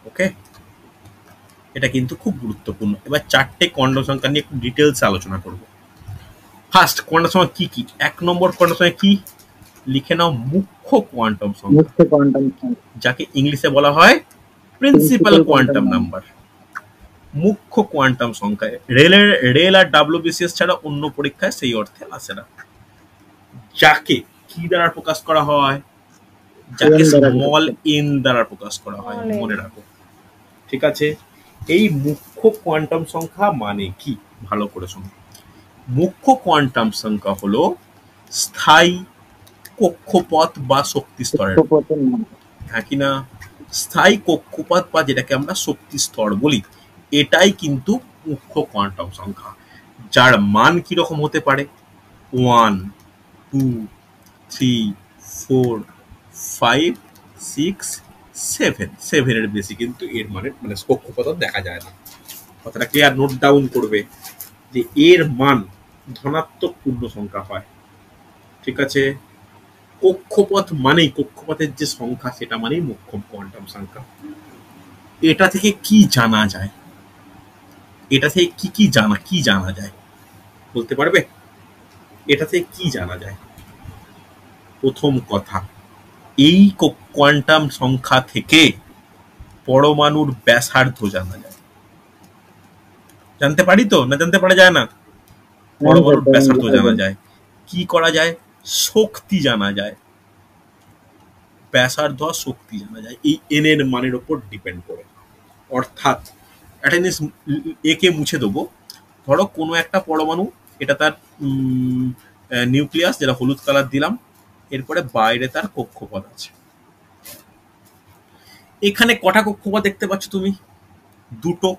ওকে, এটা কিন্তু খুব গুরুত্বপূর্ণ। এবার চারটে কোয়ান্টাম সংখ্যা নিয়ে একটু ডিটেলস আলোচনা করব। ফার্স্ট কোয়ান্টাম সংখ্যা কি কি? এক নম্বর কোয়ান্টাম সংখ্যা কি? লিখে নাও, মুখ্য কোয়ান্টাম সংখ্যা, মুখ্য কোয়ান্টাম সংখ্যা, যাকে ইংলিশে বলা হয় প্রিন্সিপাল কোয়ান্টাম নাম্বার। মুখ্য কোয়ান্টাম সংখ্যা রেল আর ডাব্লিউবিসিএস ছাড়া অন্য পরীক্ষায় সেই অর্থে আসে না। যাকে কি দ্বারা প্রকাশ করা হয়? যাকে স্মল এন দ্বারা প্রকাশ করা হয়, মনে রাখো। ঠিক আছে, এই মুখ্য কোয়ান্টাম সংখ্যা মানে কি ভালো করে শোনো। মুখ্য কোয়ান্টাম সংখ্যা হলো স্থায়ী কক্ষপথ বা শক্তি স্তরের, হ্যাঁ কিনা? স্থায়ী কক্ষপথ বা যেটাকে আমরা শক্তি স্তর বলি, এটাই কিন্তু মুখ্য কোয়ান্টাম সংখ্যা, যার মান কিরকম হতে পারে? 1, 2, 3, 4, 5, 6, 7, 7 এর বেশি কিন্তু এর মানে কক্ষপথ দেখা যায় না। কথাটা ক্লিয়ার? নোট ডাউন করবে যে এর মান ধনাত্মক পূর্ণ সংখ্যা হয়। ঠিক আছে, কক্ষপথ মানেই, কক্ষপথের যে সংখ্যা সেটা মানেই মুখ্য কোয়ান্টাম সংখ্যা। এটা থেকে কি জানা যায়? এটা থেকে কি জানা যায় বলতে পারবে? এটা থেকে কি জানা যায়? প্রথম কথা, এই কোয়ান্টাম সংখ্যা থেকে পরমাণুর ব্যাসার্ধ জানা যায়। জানতে পারি তো, না জানতে পারা যায় না? পরমাণুর ব্যাসার্ধ জানা যায়। কি করা যায়? শক্তি জানা যায়। ব্যাসার্ধ আর শক্তি জানা যায় এই এন এর মানের উপর ডিপেন্ড করে। অর্থাৎ একটা জিনিস একে মুছে দেবো, ধরো কোনো একটা পরমাণু, এটা তার নিউক্লিয়াস, যেটা হলুদ কালার দিলাম, এরপরে বাইরে তার কক্ষপথ আছে। এখানে কটা কক্ষপথ দেখতে পাচ্ছ তুমি? দুটো,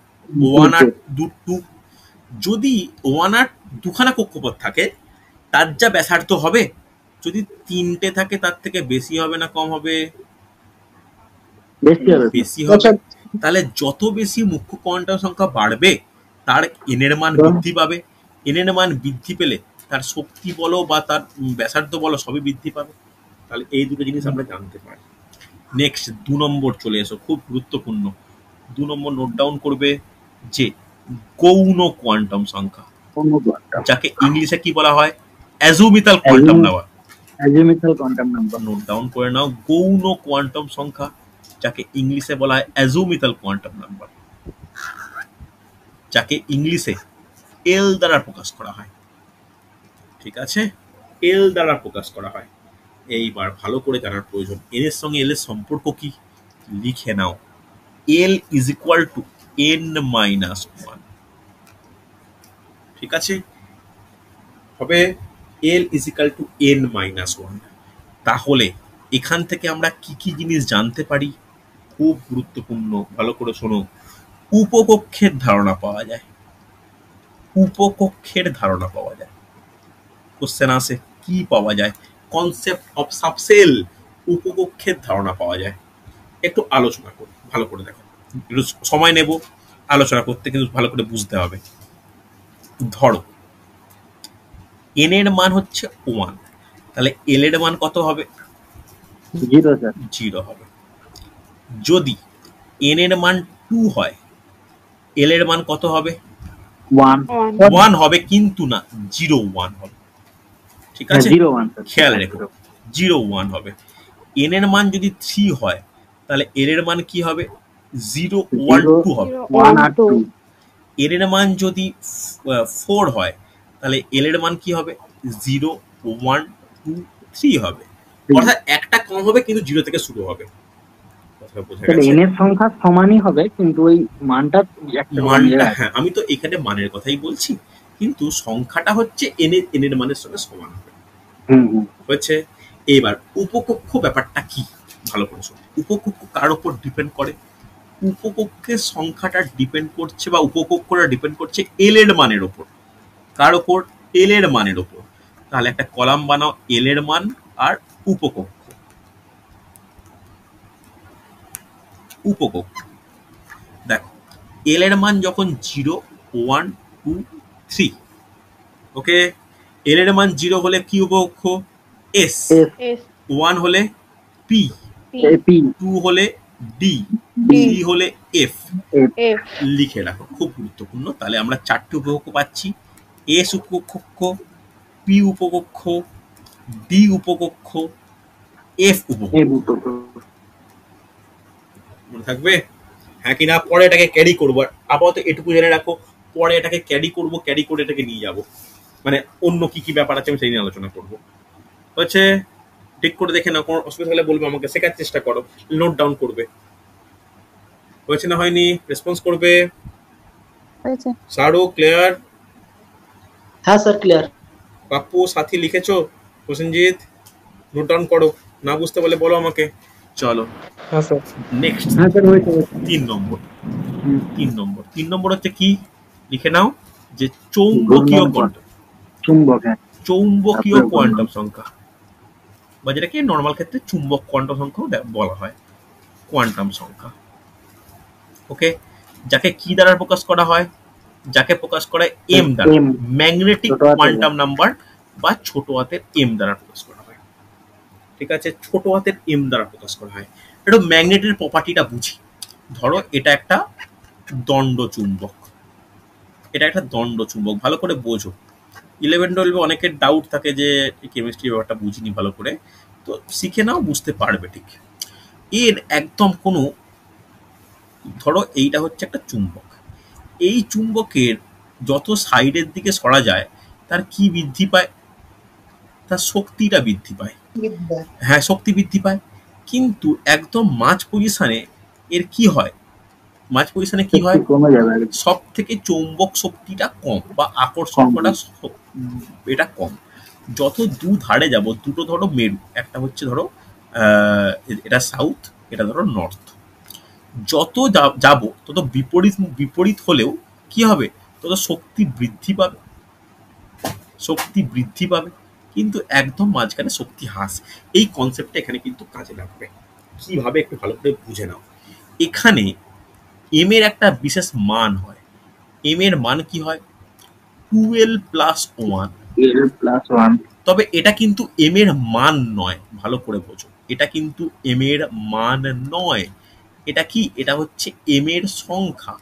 1 আর 2। যদি 1 আর 2খানা কক্ষপথ থাকে, তার যা ব্যাসার্ধ হবে, যদি 3টে থাকে তার থেকে বেশি হবে না কম হবে? বেশি হবে। তাহলে যত বেশি মুখ্য কোয়ান্টাম সংখ্যা বাড়বে, তার এন এর মান বৃদ্ধি পাবে। এন এর মান বৃদ্ধি পেলে তার শক্তি বলো বা তার ব্যাসার্ধ বলো, সবই বৃদ্ধি পাবে। তাহলে এই দুটো জিনিস আমরা জানতে পারি। নেক্সট 2 নম্বর চলে এসো, খুব গুরুত্বপূর্ণ। 2 নম্বর নোট ডাউন করবে যে গৌণ কোয়ান্টাম সংখ্যা, যাকে ইংলিশে কি বলা হয়? Azimuthal quantum number. Azimuthal quantum number. Note down করে নাও, গৌণ কোয়ান্টাম সংখ্যা, যাকে ইংলিশে বলা হয় অ্যাজিমিথাল কোয়ান্টাম নাম্বার, যাকে ইংলিশে এল দ্বারা প্রকাশ করা হয়। ঠিক আছে, এল দ্বারা প্রকাশ করা হয়। এইবার ভালো করে জানার প্রয়োজন, এর সঙ্গে এল এর সম্পর্ক কি? লিখে নাও, L is equal to N minus one. ঠিক আছে, হবে L is equal to N minus one. তাহলে এখান থেকে আমরা কি কি জিনিস জানতে পারি, খুব গুরুত্বপূর্ণ, ভালো করে শোনো। উপকক্ষের ধারণা পাওয়া যায়, উপকক্ষের ধারণা পাওয়া যায়। কোশ্চেন আসে কি পাওয়া যায়, কনসেপ্ট অফ সাবসেল, উপকক্ষের ধারণা পাওয়া যায়। একটু আলোচনা করি, ভালো করে দেখো, একটু সময় নেব আলোচনা করতে, কিন্তু ভালো করে বুঝতে হবে। ধরো এন এর মান হচ্ছে ওয়ান, তাহলে এল এর মান কত হবে? 0 স্যার। 0 হবে। যদি এন এর মান 2 হয়, এল এর মান কত হবে? 1 1 হবে, কিন্তু না, 0 1 হবে। ঠিক আছে, 0 1 স্যার। খেয়াল রেখো, 0 1 হবে। এন এর মান যদি 3 হয়, তাহলে এল এর মান কি হবে? 0 1 2 হবে। 1 আর 2। এর এর মান যদি 4 হয়, তাহলে এল এর মান কি হবে? 0 1 2 3 হবে। অর্থাৎ একটা কম হবে, কিন্তু 0 থেকে শুরু হবে। কথা বোঝা তাহলে গেছে? n এর সংখ্যা সমানই হবে, কিন্তু ওই মানটা একটা কমে মানটা, যাবে। হ্যাঁ, আমি তো এখানে মানের কথাই বলছি, কিন্তু সংখ্যাটা হচ্ছে এন এর মানের সঙ্গে সমান হবে। হচ্ছে। এবার উপকক্ষ ব্যাপারটা কি, ভালো করে শোনো। উপকক্ষ কার উপর ডিপেন্ড করে? উপকক্ষের সংখ্যাটা ডিপেন্ড করছে, বা উপকক্ষটা ডিপেন্ড করছে এল এর মানের উপর। কার উপর? এল এর মানের উপর। তাহলে একটা কলাম বানাও, এল এর মান আর উপকক্ষ। উপকক্ষ দেখো, এল এর মান যখন 0 1 2 3, ওকে, এল এর মান 0 হলে কি উপকক্ষ? এস। এস 1 হলে পি, পি 2 হলে ডি, ডি 3 হলে এফ। এফ লিখে রাখো, খুব গুরুত্বপূর্ণ। তাহলে আমরা 4টি উপকক্ষ পাচ্ছি। এস উপকক্ষ, পি উপকক্ষ, ডি উপকক্ষ, এফ উপকক্ষ। মনে থাকবে? হ্যাঁ কিনা? পরে এটাকে ক্যারি করবো। আপাতত এটুকু জেনে রাখো, পরে এটাকে ক্যারি করবো, ক্যারি করে এটাকে নিয়ে যাব, মানে অন্য কি কি ব্যাপার আছে আমি সেই নিয়ে আলোচনা করবো। হচ্ছে, ঠিক করে দেখে নাও, কোনো অসুবিধা হলে বলবে আমাকে, শেখার চেষ্টা করো, নোট ডাউন করবে। হয়েছে না হয়নি? রেসপন্স করবে। শাহরুখ ক্লিয়ার? হ্যাঁ স্যার, ক্লিয়ার। পাপ্পু সাথী লিখেছো? প্রসেনজিৎ নোট ডাউন করো, না বুঝতে বলে বলো আমাকে। চলো হ্যাঁ স্যার। নেক্সট, হ্যাঁ স্যার, হয়েছে। 3 নম্বর। 3 নম্বর হচ্ছে কি, লিখে নাও, যে চৌম্বকীয় কোয়ান্টাম। চুম্বক, হ্যাঁ। চৌম্বকীয় কোয়ান্টাম সংখ্যা, বা যেটাকে নর্মাল ক্ষেত্রে চুম্বক কোয়ান্টাম সংখ্যাও বলা হয়, কোয়ান্টাম সংখ্যা। ওকে, যাকে কি দ্বারা প্রকাশ করা হয়? যাকে প্রকাশ করা হয় এম দ্বারা, ম্যাগনেটিক কোয়ান্টাম নাম্বার, বা ছোট হাতের এম দ্বারা প্রকাশ করা হয়। ঠিক আছে, ছোট হাতের এম দ্বারা প্রকাশ করা হয়। একটু ম্যাগনেটের প্রপার্টিটা বুঝি। ধরো এটা একটা দণ্ড চুম্বক, এটা একটা দণ্ড চুম্বক, ভালো করে বোঝো। 11-12 অনেকের ডাউট থাকে যে কেমিস্ট্রি ব্যাপারটা বুঝিনি ভালো করে, তো শিখে নাও, বুঝতে পারবে। ঠিক এর একদম কোনো, ধরো এইটা হচ্ছে একটা চুম্বক, এই চুম্বকের যত সাইডের দিকে সরা যায়, তার কি বৃদ্ধি পায়? তার শক্তিটা বৃদ্ধি পায়। হ্যাঁ, শক্তি বৃদ্ধি পায়। কিন্তু একদম মাঝ পজিশনে এর কি হয়? মাঝ পজিশনে কি হয়? সব থেকে চৌম্বক শক্তিটা কম, বা আকর্ষণ করা এটা কম। যত দু ধারে যাব, দুটো ধরো মেরু, একটা হচ্ছে ধরো এটা সাউথ, এটা ধরো নর্থ, যত যাব তত বিপরীত হলেও কি হবে? তত শক্তি বৃদ্ধি পাবে, শক্তি বৃদ্ধি পাবে, কিন্তু একদম মাঝখানে শক্তি হ্রাস। এই কনসেপ্টটা এখানে কিন্তু কাজে লাগবে। কিভাবে একটু ভালো করে বুঝে নাও। এখানে এম এর একটা বিশেষ মান হয়। এম এর মান কি হয়? 12+1। তবে এটা কিন্তু এম এর মান নয়, ভালো করে বোঝো, এটা কিন্তু এম এর মান নয়। এটা কি? এটা হচ্ছে এম এর সংখ্যা,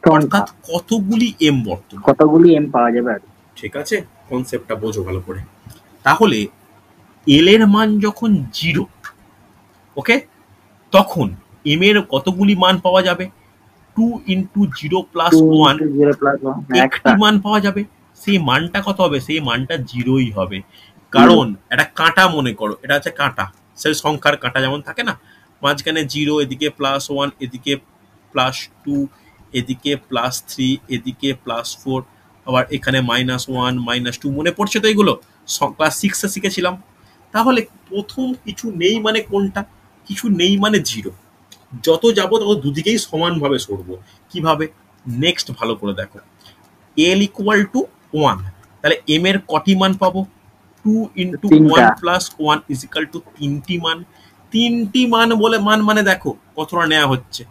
অর্থাৎ কতগুলি এম বর্তমান, কতগুলি এম পাওয়া যাবে। ঠিক আছে, কনসেপ্টটা বোঝো ভালো করে। তাহলে এল এর মান যখন 0, ওকে, তখন এম এর কতগুলি মান পাওয়া যাবে? 2 × 0 + 1 একটি মান পাওয়া যাবে। সেই মানটা কত হবে? সেই মানটা 0ই হবে। কারণ এটা কাঁটা, মনে করো এটা হচ্ছে কাঁটা, সেই সংখ্যার কাঁটা যেমন থাকে না, মাঝখানে 0, এদিকে +1, এদিকে +2, এদিকে +3, এদিকে +4, আবার এখানে -1 -2, মনে পড়ছে তো এগুলো ক্লাস 6 এ শিখেছিলাম। তাহলে প্রথম কিছু নেই মানে কোনটা? কিছু নেই মানে 0। যত যাব তত দুদিকেই সমানভাবে সরবো। কিভাবে? নেক্সট ভালো করে দেখো, l = 1, তাহলে m এর কটি মান পাবো? 2 × 1 + 1 = 3টি মান। 3টি মান বলে মান মানে দেখো কতটা নেওয়া হচ্ছে,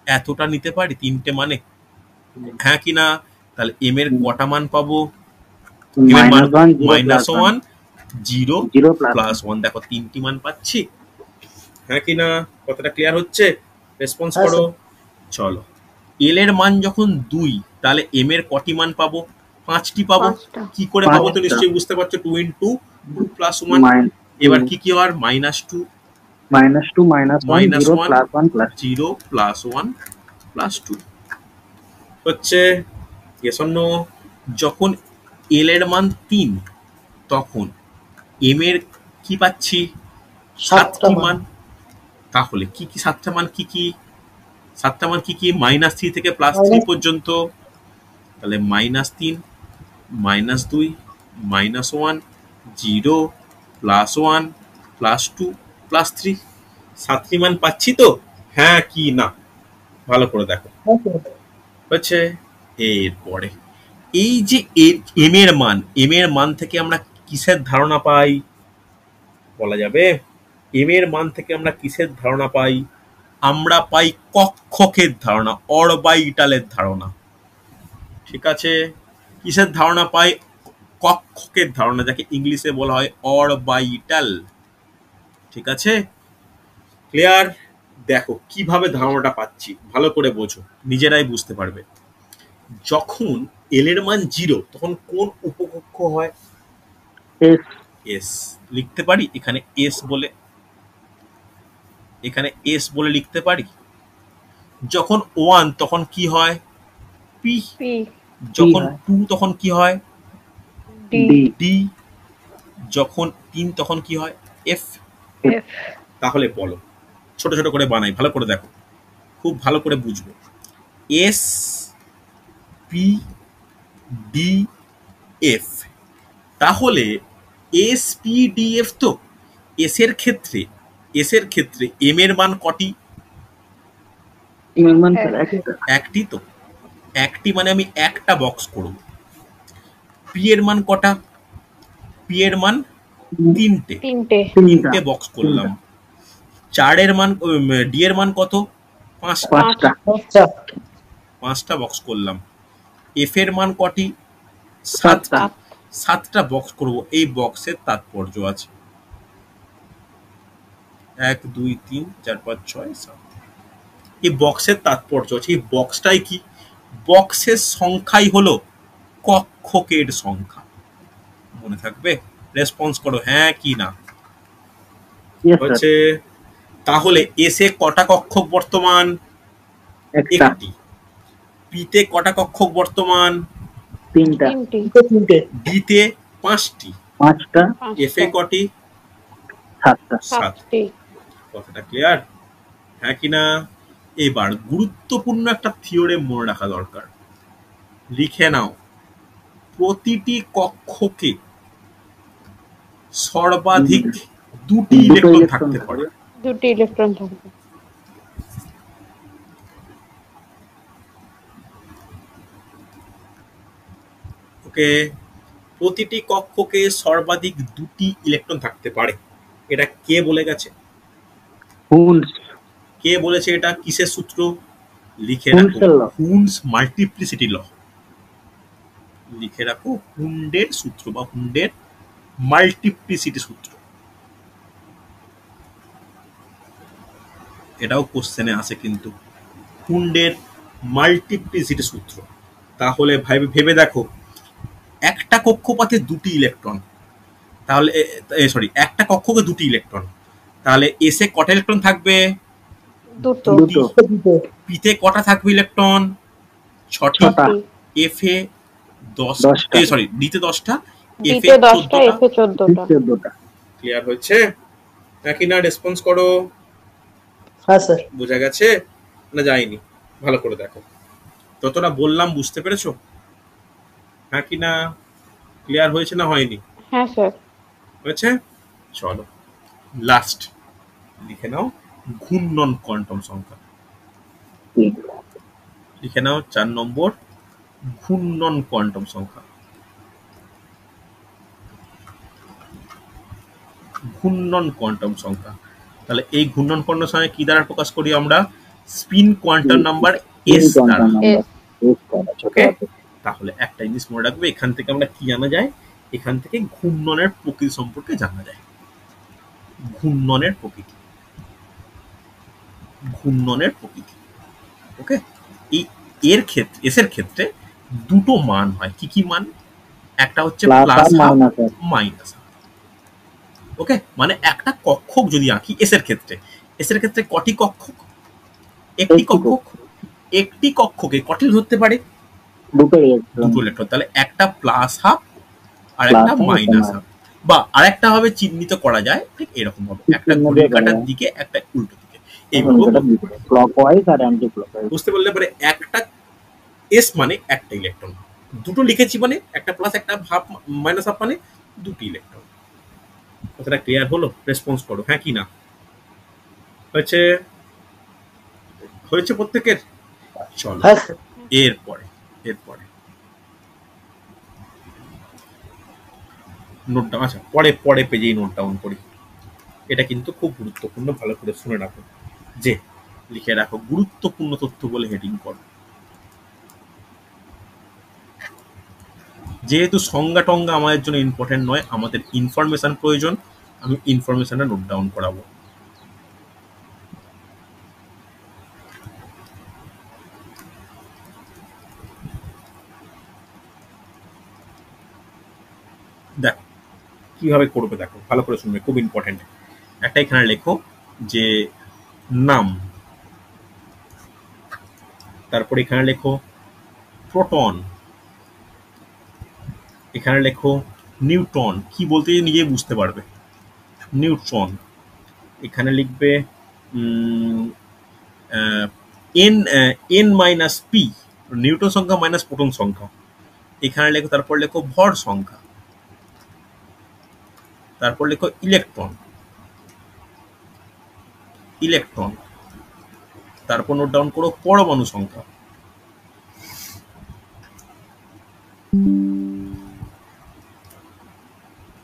এতটা নিতে পারি 3টে মানে, হ্যাঁ কি না? তাহলে m এর কটা মান পাবো? m এর মান -1, 0, +1, দেখো 3টি মান পাচ্ছি, হ্যাঁ কি না? কতটা ক্লিয়ার হচ্ছে? রেসপন্স করো। চলো, l এর মান যখন 2, তাহলে m এর কটি মান পাবো? 5টি পাবো। 5টা। কি করে পাবো তো নিশ্চয়ই বুঝতে পারছো, 2 × 2 + 1। এবার কি কি হয়? -2, -2 -1 0 +1 0 +1 +2 হচ্ছে yes or no? যখন l এর মান 3, তখন m এর কি পাচ্ছি? 7টি মান। তাহলে কি কি 7টা মান কি কি? 7টা মান কি কি? -3 থেকে +3 পর্যন্ত। তাহলে -3, -2, -1, 0, +1, +2, +3, 7টি মান পাচ্ছি তো, হ্যাঁ কি না? ভালো করে দেখো হচ্ছে। এরপরে এই যে m এর মান থেকে আমরা কিসের ধারণা পাই? বলা যাবে m এর মান থেকে আমরা কিসের ধারণা পাই? আমরা পাই কক্ষকের ধারণা, অরবাইটালের ধারণা। ঠিক আছে, কিসের ধারণা পাই? কক্ষকের ধারণা, যাকে ইংলিশে বলা হয় অরবাইটাল। ঠিক আছে, ক্লিয়ার? দেখো কিভাবে ধারণাটা পাচ্ছি, ভালো করে বোঝো, নিজেরাই বুঝতে পারবে। যখন l এর মান 0, তখন কোন উপকক্ষ হয়? s। লিখতে পারি এখানে s বলে, এখানে s বলে লিখতে পারি। যখন 1, তখন কি হয়? p। P, যখন 2, তখন কি হয়? D, d। যখন 3, তখন কি হয়? f। F, তাহলে বলো, ছোট ছোট করে বানাই, ভালো করে দেখো, খুব ভালো করে বুঝবে। s, p, d, f। তাহলে s, p, d, f তো s এর ক্ষেত্রে m এর মান কটি? একটি তো, একটি মানে আমি একটা বক্স করব। p এর মান কটা? p এর মান 3টে, 3টে বক্স করলাম। 4 এর মান, d এর মান কত? 5টা, 5টা বক্স করলাম। f এর মান কটি? 7টা, 7টা বক্স করব। এই বক্সের তাৎপর্য আছে, 1 2 3 4 5 6 7, এই বক্সের তাৎপর্য আছে। এই বক্সটাই কি? বক্সের সংখ্যাই হলো কক্ষকের সংখ্যা। মনে থাকবে? রেসপন্স করো, হ্যাঁ কি না? হচ্ছে। তাহলে এস এ কটা কক্ষক বর্তমান? একটি। পিতে কটা কক্ষক বর্তমান? 3টে, ডিতে 5টি, এফ এ কটি? 7টি। কথাটা ক্লিয়ার, হ্যাঁ কি না? এবার গুরুত্বপূর্ণ একটা থিওরেম মনে রাখা দরকার, লিখে নাও। প্রতিটি কক্ষকে সর্বাধিক 2টি ইলেকট্রন থাকতে পারে। 2টি ইলেকট্রন থাকবে। ওকে, প্রতিটি কক্ষকে সর্বাধিক 2টি ইলেকট্রন থাকতে পারে। এটা কে বলে গেছে? কে বলেছে এটা? কিসের সূত্র? লিখে রাখো, হুন্স মাল্টিপ্লিসিটি ল। লিখে রাখো, হুন্ডের সূত্র বা হুন্ডের মাল্টিপ্লিসিটি সূত্র। এটাও কোশ্চেনে আসে কিন্তু, হুন্ডের মাল্টিপ্লিসিটি সূত্র। তাহলে ভেবে দেখো, একটা কক্ষপথে 2টি ইলেকট্রন, তাহলে সরি, একটা কক্ষকে 2টি ইলেকট্রন, তাহলে এসে কটা ইলেকট্রন থাকবে? 2টি। পিতে কটা থাকবে ইলেকট্রন? 6টি। এফ এ 10টা, সরি ডিতে 10টা, এফ এ 14টা। ক্লিয়ার হয়েছে নাকি না? রেসপন্স করো। হ্যাঁ স্যার। বোঝা গেছে না যায়নি? ভালো করে দেখো, যতটা বললাম বুঝতে পেরেছো? হ্যাঁ কি না? ক্লিয়ার হয়েছে না হয়নি? হ্যাঁ স্যার। হয়েছে। চলো লাস্ট লিখে নাও, ঘূর্ণন কোয়ান্টাম সংখ্যা। লিখে নাও 4 নম্বর, ঘূর্ণন কোয়ান্টাম সংখ্যা। ঘূর্ণন কোয়ান্টাম সংখ্যা। তাহলে এই ঘূর্ণন কোয়ান্টাম সংখ্যা কি দ্বারা প্রকাশ করি আমরা? স্পিন কোয়ান্টাম নাম্বার এস দ্বারা। এস। ওকে, তাহলে একটা জিনিস মনে রাখবে, এখান থেকে আমরা কি জানা যায়? এখান থেকে ঘূর্ণনের প্রকৃতি সম্পর্কে জানা যায়। ঘূর্ণনের প্রকৃতি, ঘূর্ণনের প্রকৃতি। ওকে, এই এর ক্ষেত্রে, এস এর ক্ষেত্রে দুটো মান হয়। কি কি মান? একটা হচ্ছে প্লাস হাফ, মাইনাস হাফ। ওকে, মানে একটা কক্ষক যদি আঁকি এস এর ক্ষেত্রে, এস এর ক্ষেত্রে কটি কক্ষক? একটি কক্ষক। একটি কক্ষকে কটি ধরতে পারে? দুটো ইলেকট্রন। তাহলে একটা প্লাস হাফ আর একটা মাইনাস হাফ, বা আরেকটা ভাবে চিহ্নিত করা যায় ঠিক এরকম ভাবে, একটা ঘড়ির কাঁটার দিকে একটা উল্টো দিকে, এইভাবে ক্লকওয়াইজ আর অ্যান্টি ক্লকওয়াইজ। বুঝতে পারলে? পরে একটা এস মানে একটা ইলেকট্রন, দুটো লিখেছি মানে একটা প্লাস একটা হাফ মাইনাস হাফ মানে দুটি ইলেকট্রন। কথাটা ক্লিয়ার হলো? রেসপন্স করো হ্যাঁ কি না। হয়েছে? হয়েছে প্রত্যেকের? চলো এরপরে, এরপরে নোট ডাউন। আচ্ছা, পরে পরে পেজেই নোট ডাউন করি। এটা কিন্তু খুব গুরুত্বপূর্ণ, ভালো করে শুনে রাখো। যে লিখে রাখো, গুরুত্বপূর্ণ তথ্য বলে হেডিং করো। যেহেতু সংজ্ঞা টঙ্গা আমাদের জন্য ইম্পর্টেন্ট নয়, আমাদের ইনফরমেশন প্রয়োজন, আমি ইনফরমেশনটা নোট ডাউন করাবো। দেখো কিভাবে করবে, দেখো ভালো করে শুনবে, খুব ইম্পর্টেন্ট। একটা এখানে লেখো যে নাম, তারপর এখানে লেখো প্রোটন, এখানে লেখো নিউট্রন। কি বলতে নিজে বুঝতে পারবে। নিউট্রন। এখানে লিখবে N, N minus P, Newton সংখ্যা মাইনাস প্রোটন সংখ্যা। এখানে লেখো, তারপর লেখো ভর সংখ্যা, তারপর লেখো ইলেকট্রন, ইলেকট্রন, তারপর নোট ডাউন করো পরমাণু সংখ্যা,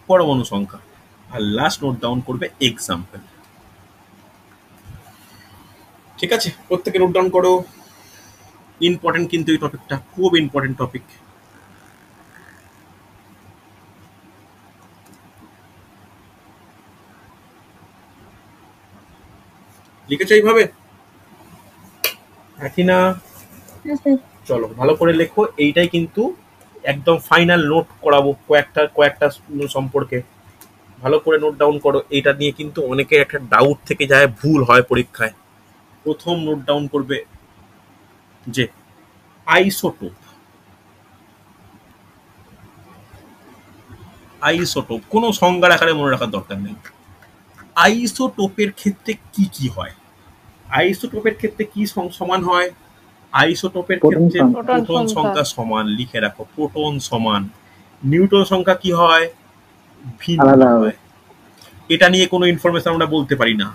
পরমাণু সংখ্যা, আর লাস্ট নোট ডাউন করবে এক্সাম্পল। ঠিক আছে, প্রত্যেকে নোট ডাউন করো। ইম্পর্টেন্ট কিন্তু এই টপিকটা, খুব ইম্পর্টেন্ট টপিক। লিখেছো এইভাবে? একই না? চলো ভালো করে লেখো। এইটাই কিন্তু একদম ফাইনাল নোট করাবো কয়েকটা কয়েকটা সম্পর্কে। ভালো করে নোট ডাউন করো। এইটা নিয়ে কিন্তু অনেকের একটা ডাউট থেকে যায়, ভুল হয় পরীক্ষায়। প্রথম নোট ডাউন করবে যে আইসোটোপ। আইসোটোপ কোনো সংজ্ঞার আকারে মনে রাখার দরকার নেই। আইসোটোপের ক্ষেত্রে কি কি হয়? আইসোটোপের ক্ষেত্রে কি সমান হয়? আইসোটোপের ক্ষেত্রে প্রোটন সংখ্যা সমান। লিখে রাখো, প্রোটন সমান। নিউটন সংখ্যা কি হয়? ভিন্ন হয়। এটা নিয়ে কোনো ইনফরমেশন আমরা বলতে পারি না।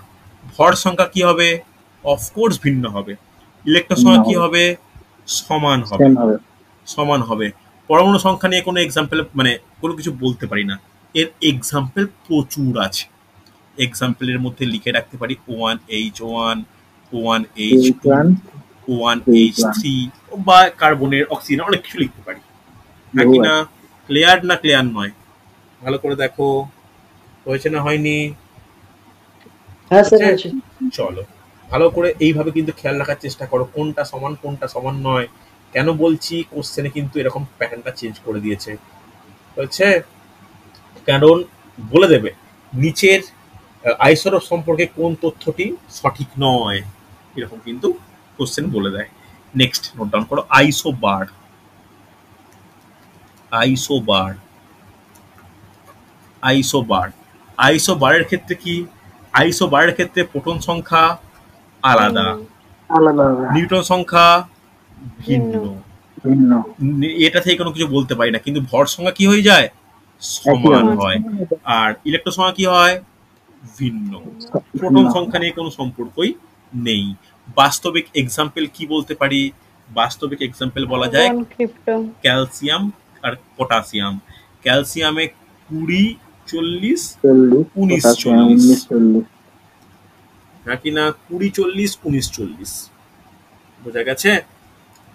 ভর সংখ্যা কি হবে? অফকোর্স ভিন্ন হবে। ইলেকট্রন সংখ্যা কি হবে? সমান হবে, সমান হবে। পরমাণু সংখ্যা নিয়ে কোনো এক্সাম্পল মানে কোনো কিছু বলতে পারি না। এর এক্সাম্পল প্রচুর আছে। এক্সাম্পলের মধ্যে লিখে রাখতে পারি OH1, OH2, OH3, বা কার্বনের, অক্সিজেন, অনেক কিছু লিখতে পারি। নাকি না? ক্লিয়ার না ক্লিয়ার নয়? ভালো করে দেখো, হয়েছে না হয়নি? চলো ভালো করে এইভাবে কিন্তু খেয়াল রাখার চেষ্টা করো, কোনটা সমান কোনটা সমান নয়। কেন বলছি? কোশ্চেনে কিন্তু এরকম প্যাটার্নটা চেঞ্জ করে দিয়েছে। হয়েছে? কারণ বলে দেবে নিচের আইসোটোপ সম্পর্কে কোন তথ্যটি সঠিক নয়, এরকম কিন্তু কোশ্চেন বলে দেয়। নেক্সট নোট ডাউন করো আইসোবার। আইসোবার, আইসোবার, আইসোবারের ক্ষেত্রে কি? আইসোবারের ক্ষেত্রে প্রোটন সংখ্যা আলাদা, আলাদা হবে, নিউটন সংখ্যা ভিন্ন। ভিন্ন, এটা থেকে কোনো কিছু বলতে পারি না, কিন্তু ভর সংখ্যা কি হয়ে যায়? একই সমান হবে। হয়। আর ইলেকট্রন সংখ্যা কি হয়? ভিন্ন। প্রোটন ভিন্ন। সংখ্যা নিয়ে কোনো সম্পর্কই নেই। বাস্তবিক এক্সাম্পল কি বলতে পারি? বাস্তবিক এক্সাম্পল বলা যায় কার্বন, ক্রিপ্টন, ক্যালসিয়াম আর পটাশিয়াম। ক্যালসিয়ামে 20, 40, 40, 19, পটাশিয়াম 40, 19, 40। নাকি না 20, 40, 19, 40, বোঝা গেছে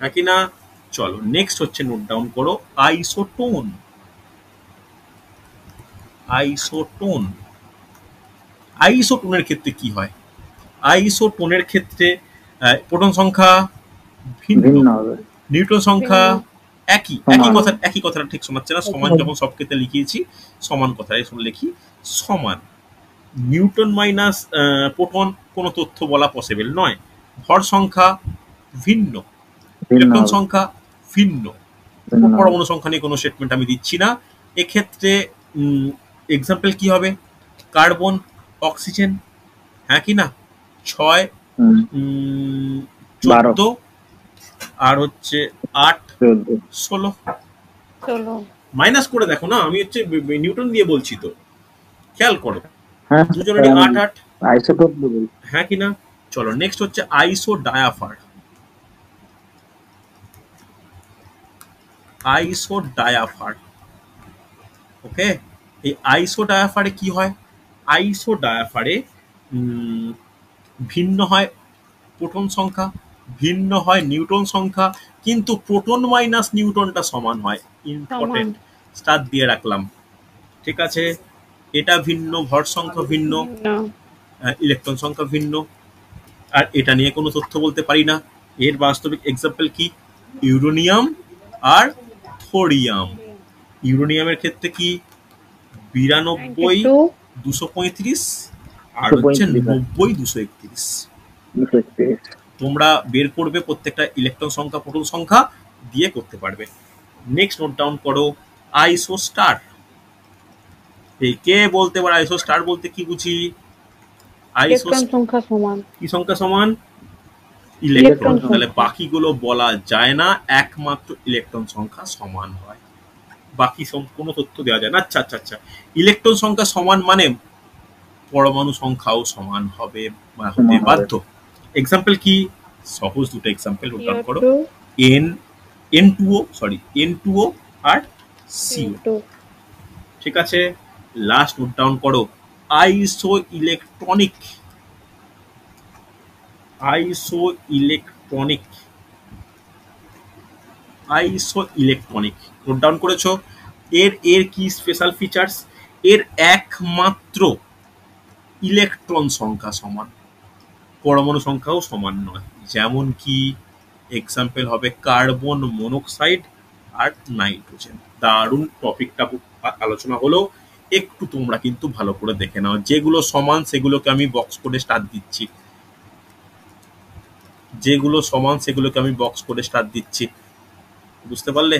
নাকি না? চলো নেক্সট হচ্ছে, নোট ডাউন করো, আইসোটোন। আইসোটোন, আইসোটোনের ক্ষেত্রে কি হয়? আইসোটোনের ক্ষেত্রে প্রোটন সংখ্যা ভিন্ন, ভিন্ন হবে, নিউট্রন সংখ্যা ভিন্ন, একই। সমান। একই কথাটা ঠিক শোনাচ্ছে না, সমান যখন সব ক্ষেত্রে লিখিয়েছি সমান কথাই লিখি, সমান। নিউটন মাইনাস প্রোটন কোনো তথ্য বলা পসিবল নয়। ভর সংখ্যা ভিন্ন, ভিন্ন ইলেকট্রন হবে, সংখ্যা ভিন্ন, ভিন্ন হবে। পরমাণু সংখ্যা নিয়ে কোনো স্টেটমেন্ট আমি দিচ্ছি না এক্ষেত্রে। এক্সাম্পল কি হবে? কার্বন, অক্সিজেন, হ্যাঁ কি না? 6, হুম, 12, 14, আর হচ্ছে 8, 14। 16। ষোলো, মাইনাস করে দেখো না, আমি হচ্ছে নিউটন দিয়ে বলছি তো, খেয়াল করো হ্যাঁ, দুজনেরই 8, 8, আইসোটোপ বলি। হ্যাঁ কি না? চলো নেক্সট হচ্ছে আইসো ডায়াফার। আইসো ডায়াফার, ওকে। এই আইসো ডায়াফারে কি হয়? আইসো ডায়াফারে ভিন্ন হয় প্রোটন সংখ্যা, ভিন্ন হয় নিউটন সংখ্যা, কিন্তু প্রোটন মাইনাস নিউটনটা সমান হয়। সমান, ইম্পর্টেন্ট, স্টার দিয়ে রাখলাম, ঠিক আছে। এটা ভিন্ন, ভর সংখ্যা ভিন্ন, ভিন্ন, ইলেকট্রন সংখ্যা ভিন্ন। আর এটা নিয়ে কোনো তথ্য বলতে পারি না। এর বাস্তবিক এক্সাম্পল কি? ইউরেনিয়াম আর থোরিয়াম। ইউরেনিয়ামের ক্ষেত্রে কি? 92, 92, 235, আর হচ্ছে 90, 231। 231। তোমরা বের করবে প্রত্যেকটা ইলেকট্রন সংখ্যা, প্রোটন সংখ্যা দিয়ে করতে পারবে। নেক্সট নোট ডাউন করো, আইসো স্টার। এই কে বলতে পারে আইসো স্টার বলতে কি বুঝি? আইসো ইলেকট্রন সংখ্যা সমান, কি সংখ্যা সমান? Electron electron. তাহলে সংখ্যা, বাকিগুলো বলা যায় না, একমাত্র ইলেকট্রন সংখ্যা সমান হয়, বাকি কোনো তথ্য দেওয়া যায় না। আচ্ছা আচ্ছা আচ্ছা, ইলেকট্রন সংখ্যা সমান মানে পরমাণু সংখ্যাও সমান হবে বা হতে বাধ্য। এক্সাম্পল কি? সহজ দুটো এক্সাম্পল নোট ডাউন করো, CO2, এন N2O আর CO, CO2, ঠিক আছে। লাস্ট নোট ডাউন করো, আইসো ইলেকট্রনিক। আইসো ইলেকট্রনিক, আইসো ইলেকট্রনিক, নোট ডাউন করেছো? এর এর কি স্পেশাল ফিচার্স? এর একমাত্র ইলেকট্রন সংখ্যা সমান, পরমাণু সংখ্যাও সমান নয়। যেমন কি এক্সাম্পল হবে কার্বন মনোক্সাইড আর নাইট্রোজেন। দারুণ টপিকটা আলোচনা হলো, একটু তোমরা কিন্তু ভালো করে দেখে নাও। যেগুলো সমান সেগুলোকে আমি বক্স করে স্টার দিচ্ছি, যেগুলো সমান সেগুলোকে আমি বক্স করে স্টার দিচ্ছি, বুঝতে পারলে?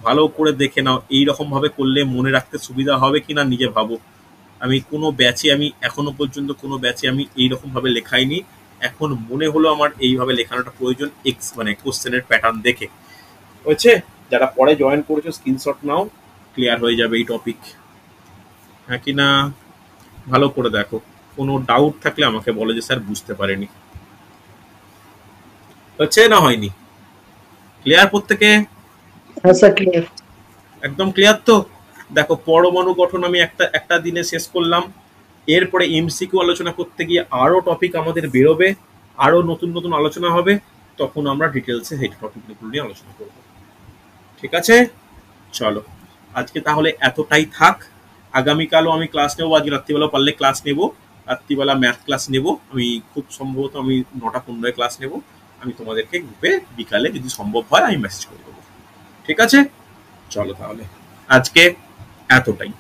ভালো করে দেখে নাও, এইরকম ভাবে করলে মনে রাখতে সুবিধা হবে কিনা নিজে ভাবো। আমি কোনো ব্যাচে, আমি এখনো পর্যন্ত কোনো ব্যাচে আমি এইরকম ভাবে লেখাইনি, এখন মনে হলো আমার এইভাবে লেখানোটা প্রয়োজন, মানে কোশ্চেনের প্যাটার্ন দেখে। হয়েছে? যারা পরে জয়েন করেছো স্ক্রিনশট নাও, ক্লিয়ার হয়ে যাবে এই টপিক, হ্যাঁ কি না? ভালো করে দেখো, কোনো ডাউট থাকলে আমাকে বলো যে স্যার বুঝতে পারেনি। হচ্ছে না হয়নি? ক্লিয়ার প্রত্যেকে? হ্যাঁ স্যার, ক্লিয়ার। একদম ক্লিয়ার তো? দেখো পরমাণু গঠন আমি একটা একটা দিনে শেষ করলাম, এরপরে এমসিকিউ আলোচনা করতে গিয়ে আরো টপিক আমাদের বেরোবে, আরো নতুন নতুন আলোচনা হবে, তখন আমরা ডিটেলসে সেই টপিকগুলো নিয়ে আলোচনা করব, ঠিক আছে? চলো আজকে তাহলে এতটাই থাক। আগামীকালও আমি ক্লাস নেবো, আজকে রাত্রিবেলা পারলে ক্লাস নেবো, রাত্রিবেলা ম্যাথ ক্লাস নেব আমি, খুব সম্ভবত আমি 9টা 15 ক্লাস নেব। আমি তোমাদেরকে গ্রুপে বিকালে যদি সম্ভব হয় আমি মেসেজ করে দেবো, ঠিক আছে? চলো তাহলে আজকে এতটাই।